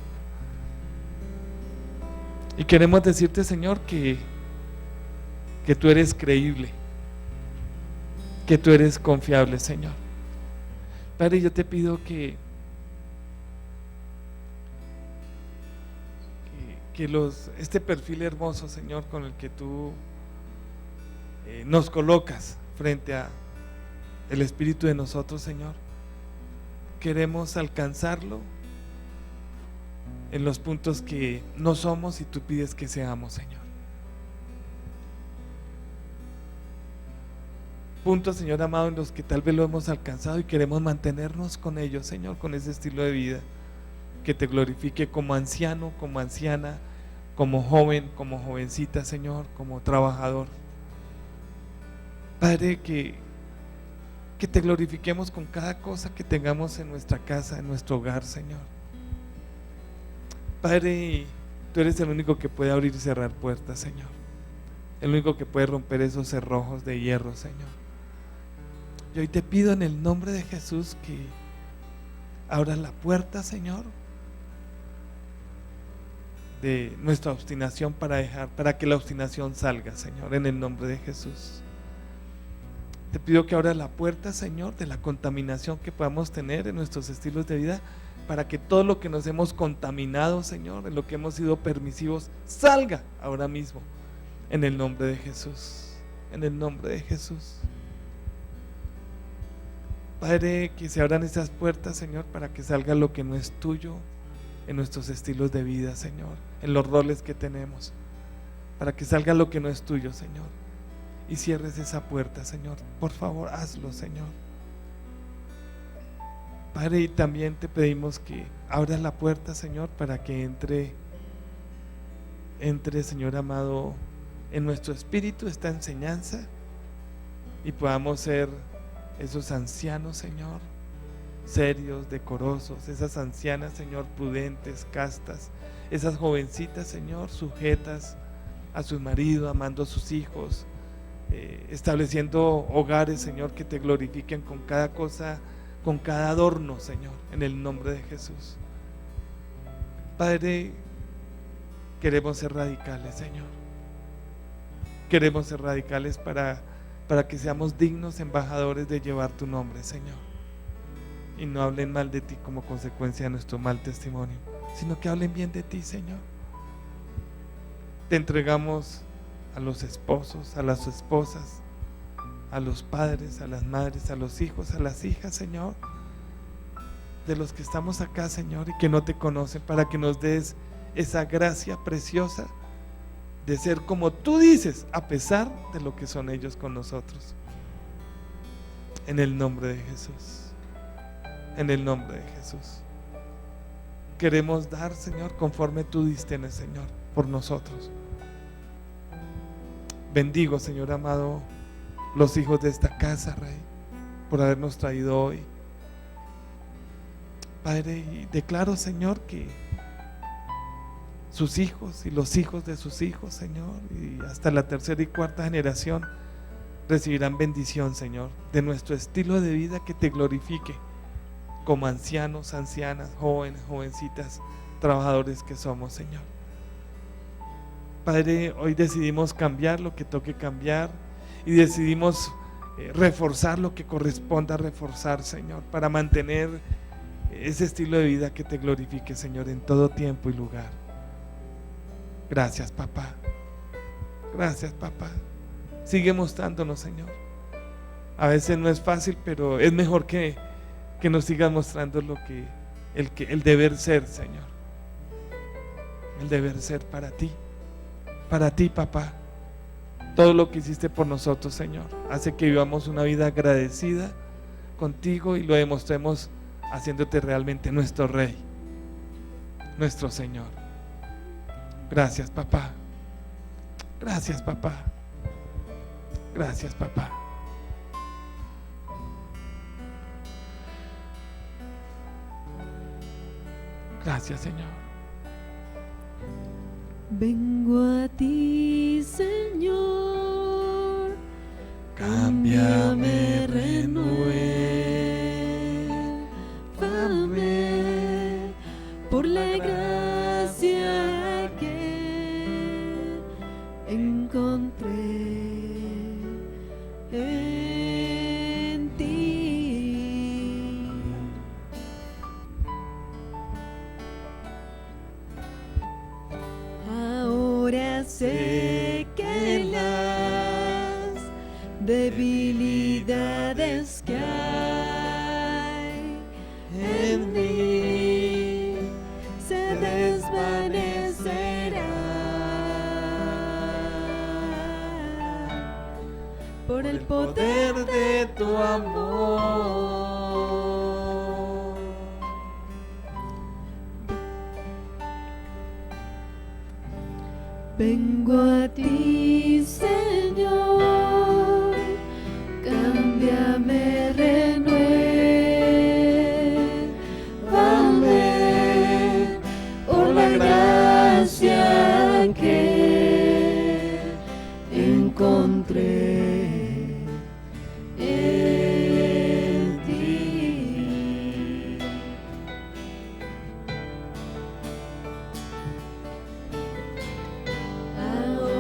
Y queremos decirte, Señor, que tú eres creíble, que tú eres confiable, Señor. Padre, yo te pido que este perfil hermoso, Señor, con el que tú nos colocas frente a el Espíritu de nosotros, Señor, queremos alcanzarlo en los puntos que no somos y tú pides que seamos, Señor. Puntos, Señor amado, en los que tal vez lo hemos alcanzado y queremos mantenernos con ellos, Señor, con ese estilo de vida que te glorifique como anciano, como anciana, como joven, como jovencita, Señor, como trabajador. Padre, que te glorifiquemos con cada cosa que tengamos en nuestra casa, en nuestro hogar, Señor. Padre, tú eres el único que puede abrir y cerrar puertas, Señor. El único que puede romper esos cerrojos de hierro, Señor. Y hoy te pido en el nombre de Jesús que abras la puerta, Señor, de nuestra obstinación para que la obstinación salga, Señor, en el nombre de Jesús. Te pido que abras la puerta, Señor, de la contaminación que podamos tener en nuestros estilos de vida, para que todo lo que nos hemos contaminado, Señor, en lo que hemos sido permisivos, salga ahora mismo, en el nombre de Jesús, en el nombre de Jesús. Padre, que se abran estas puertas, Señor, para que salga lo que no es tuyo en nuestros estilos de vida, Señor, en los roles que tenemos, para que salga lo que no es tuyo, Señor, y cierres esa puerta, Señor. Por favor, hazlo, Señor. Padre, y también te pedimos que abras la puerta, Señor, para que entre, Señor amado, en nuestro espíritu esta enseñanza y podamos ser esos ancianos, Señor, serios, decorosos, esas ancianas, Señor, prudentes, castas, esas jovencitas, Señor, sujetas a su marido, amando a sus hijos, estableciendo hogares, Señor, que te glorifiquen con cada cosa, con cada adorno, Señor, en el nombre de Jesús. Padre, queremos ser radicales, Señor. Queremos ser radicales para que seamos dignos embajadores de llevar tu nombre, Señor, y no hablen mal de ti como consecuencia de nuestro mal testimonio, sino que hablen bien de ti, Señor. Te entregamos a los esposos, a las esposas, a los padres, a las madres, a los hijos, a las hijas, Señor, de los que estamos acá, Señor, y que no te conocen, para que nos des esa gracia preciosa de ser como tú dices, a pesar de lo que son ellos con nosotros. En el nombre de Jesús, en el nombre de Jesús. Queremos dar, Señor, conforme tú diste, Señor, por nosotros. Bendigo, Señor amado, los hijos de esta casa, Rey, por habernos traído hoy, Padre, y declaro, Señor, que sus hijos y los hijos de sus hijos, Señor, y hasta la tercera y cuarta generación recibirán bendición, Señor, de nuestro estilo de vida que te glorifique como ancianos, ancianas, jóvenes, jovencitas, trabajadores que somos, Señor. Padre, hoy decidimos cambiar lo que toque cambiar y decidimos reforzar lo que corresponda reforzar, Señor, para mantener ese estilo de vida que te glorifique, Señor, en todo tiempo y lugar. Gracias, papá. Gracias, papá. Sigue mostrándonos, Señor. A veces no es fácil, pero es mejor que nos sigas mostrando el deber ser, Señor. El deber ser para ti, papá. Todo lo que hiciste por nosotros, Señor, hace que vivamos una vida agradecida contigo y lo demostremos haciéndote realmente nuestro Rey, nuestro Señor. Gracias, papá. Gracias, papá. Gracias, papá. Gracias, Señor. Vengo a ti, Señor, Cámbiame, renuévame por la gracia que encontré en ti. Ahora sé que las debilidades que hay en mí se desvanecerán por el poder de tu amor. Vengo a ti, Señor, cámbiame, renuévame por la gracia que encontré en ti. Ahora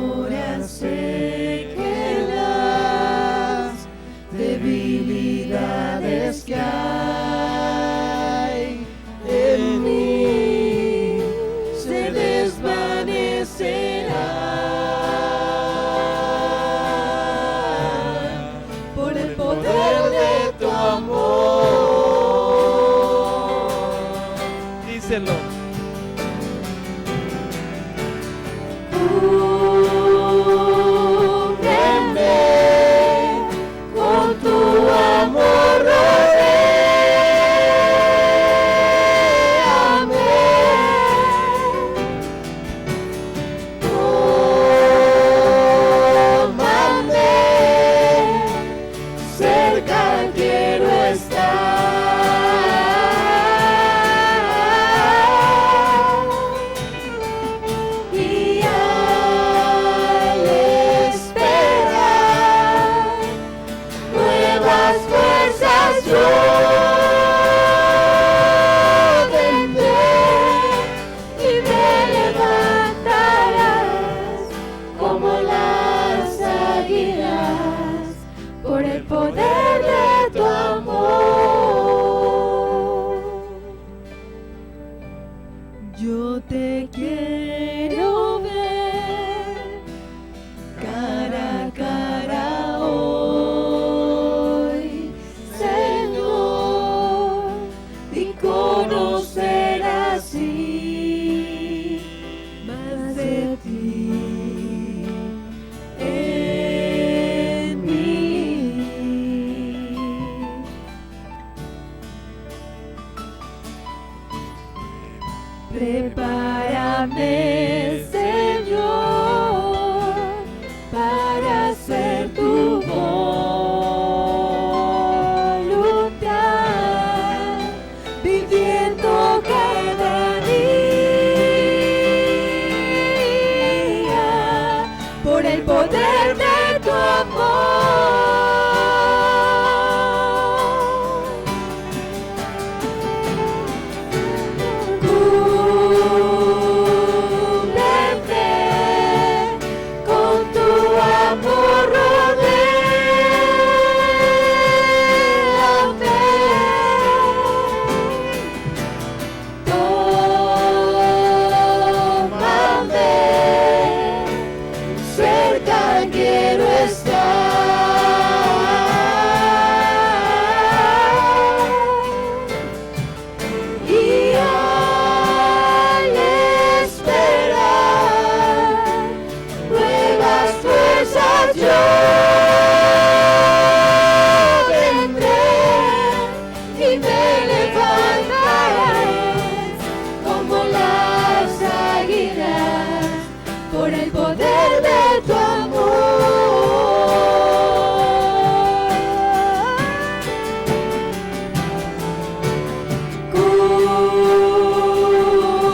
nuevas fuerzas yo tendré y me levantarás como las águilas por el poder de tu amor. Yo te quiero ver cara a cara hoy, Señor, y conocer así más de ti en mí. Prepárame, Señor, para hacer tu voluntad, viviendo cada día por el poder de tu amor. Cúbreme con tu amor, rodéame. Tómame, cerca quiero estar. Y al esperar nuevas fuerzas yo vendré y me levantaré como las águilas por el poder de tu amor.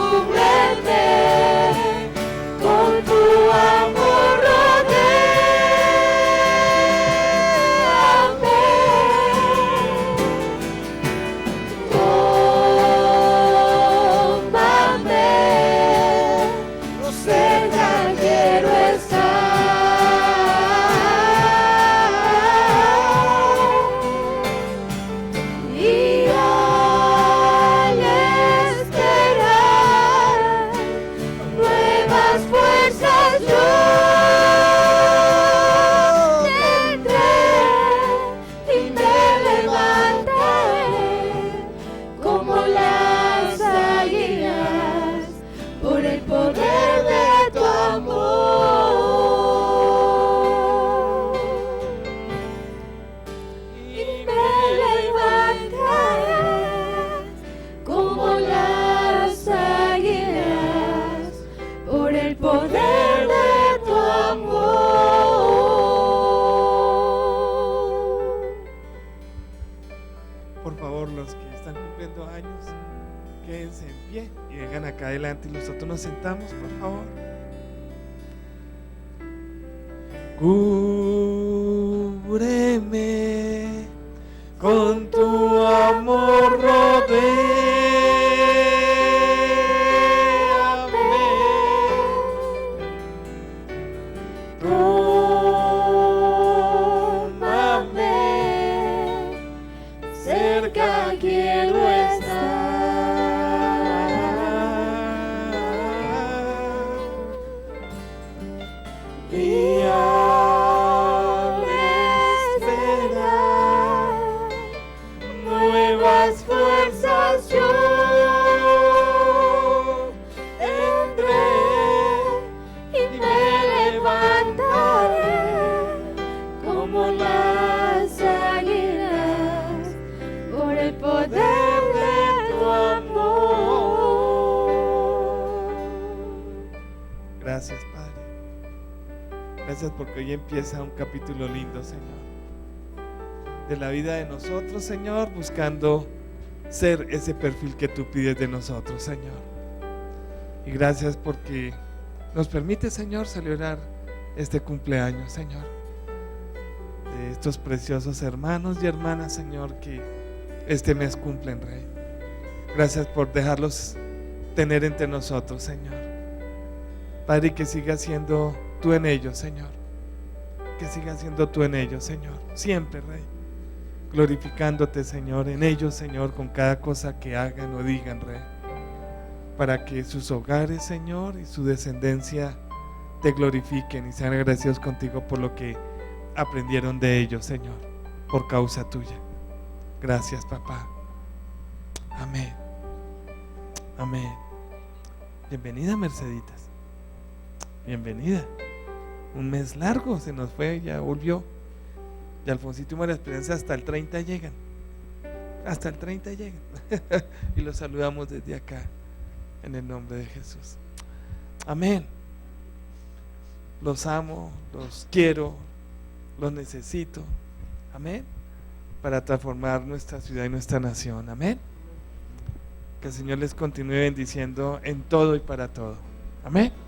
Cúbreme con tu amor, rodéame. Tómame, cerca quiero estar. Y al esperar nuevas fuerzas yo tendré y me levantaré como las águilas por el poder de tu amor. Y me levantaré como las águilas por el poder de tu amor. Por favor, los que están cumpliendo años, quédense en pie y vengan acá adelante y nosotros nos sentamos, por favor. Cúbreme con tu amor, rodéame. Tómame, cerca quiero estar. Y al esperar nuevas fuerzas yo tendré y me levantaré como las águilas por el poder de tu amor. Gracias, Padre. Gracias porque hoy empieza un capítulo lindo, Señor, de la vida de nosotros, Señor, buscando ser ese perfil que tú pides de nosotros, Señor. Y gracias porque nos permite, Señor, celebrar este cumpleaños, Señor, de de estos preciosos hermanos y hermanas, Señor, que este mes cumplen, Rey. Gracias por dejarlos tener entre nosotros, Señor. Padre, que siga siendo tú en ellos, Señor. Que siga siendo tú en ellos, Señor. Siempre, Rey. Glorificándote, Señor, en ellos, Señor, con cada cosa que hagan o digan, Rey. Para que sus hogares, Señor, y su descendencia te glorifiquen y sean agradecidos contigo por lo que aprendieron de ellos, Señor, por causa tuya. Gracias, papá. Amén. Amén. Bienvenida, Merceditas. Bienvenida. Un mes largo se nos fue, ya volvió. Y Alfonsito y María Esperanza hasta el 30 llegan. Hasta el 30 llegan. Y los saludamos desde acá, en el nombre de Jesús. Amén. Los amo, los quiero, los necesito. Amén. Para transformar nuestra ciudad y nuestra nación. Amén. Que el Señor les continúe bendiciendo en todo y para todo. Amén.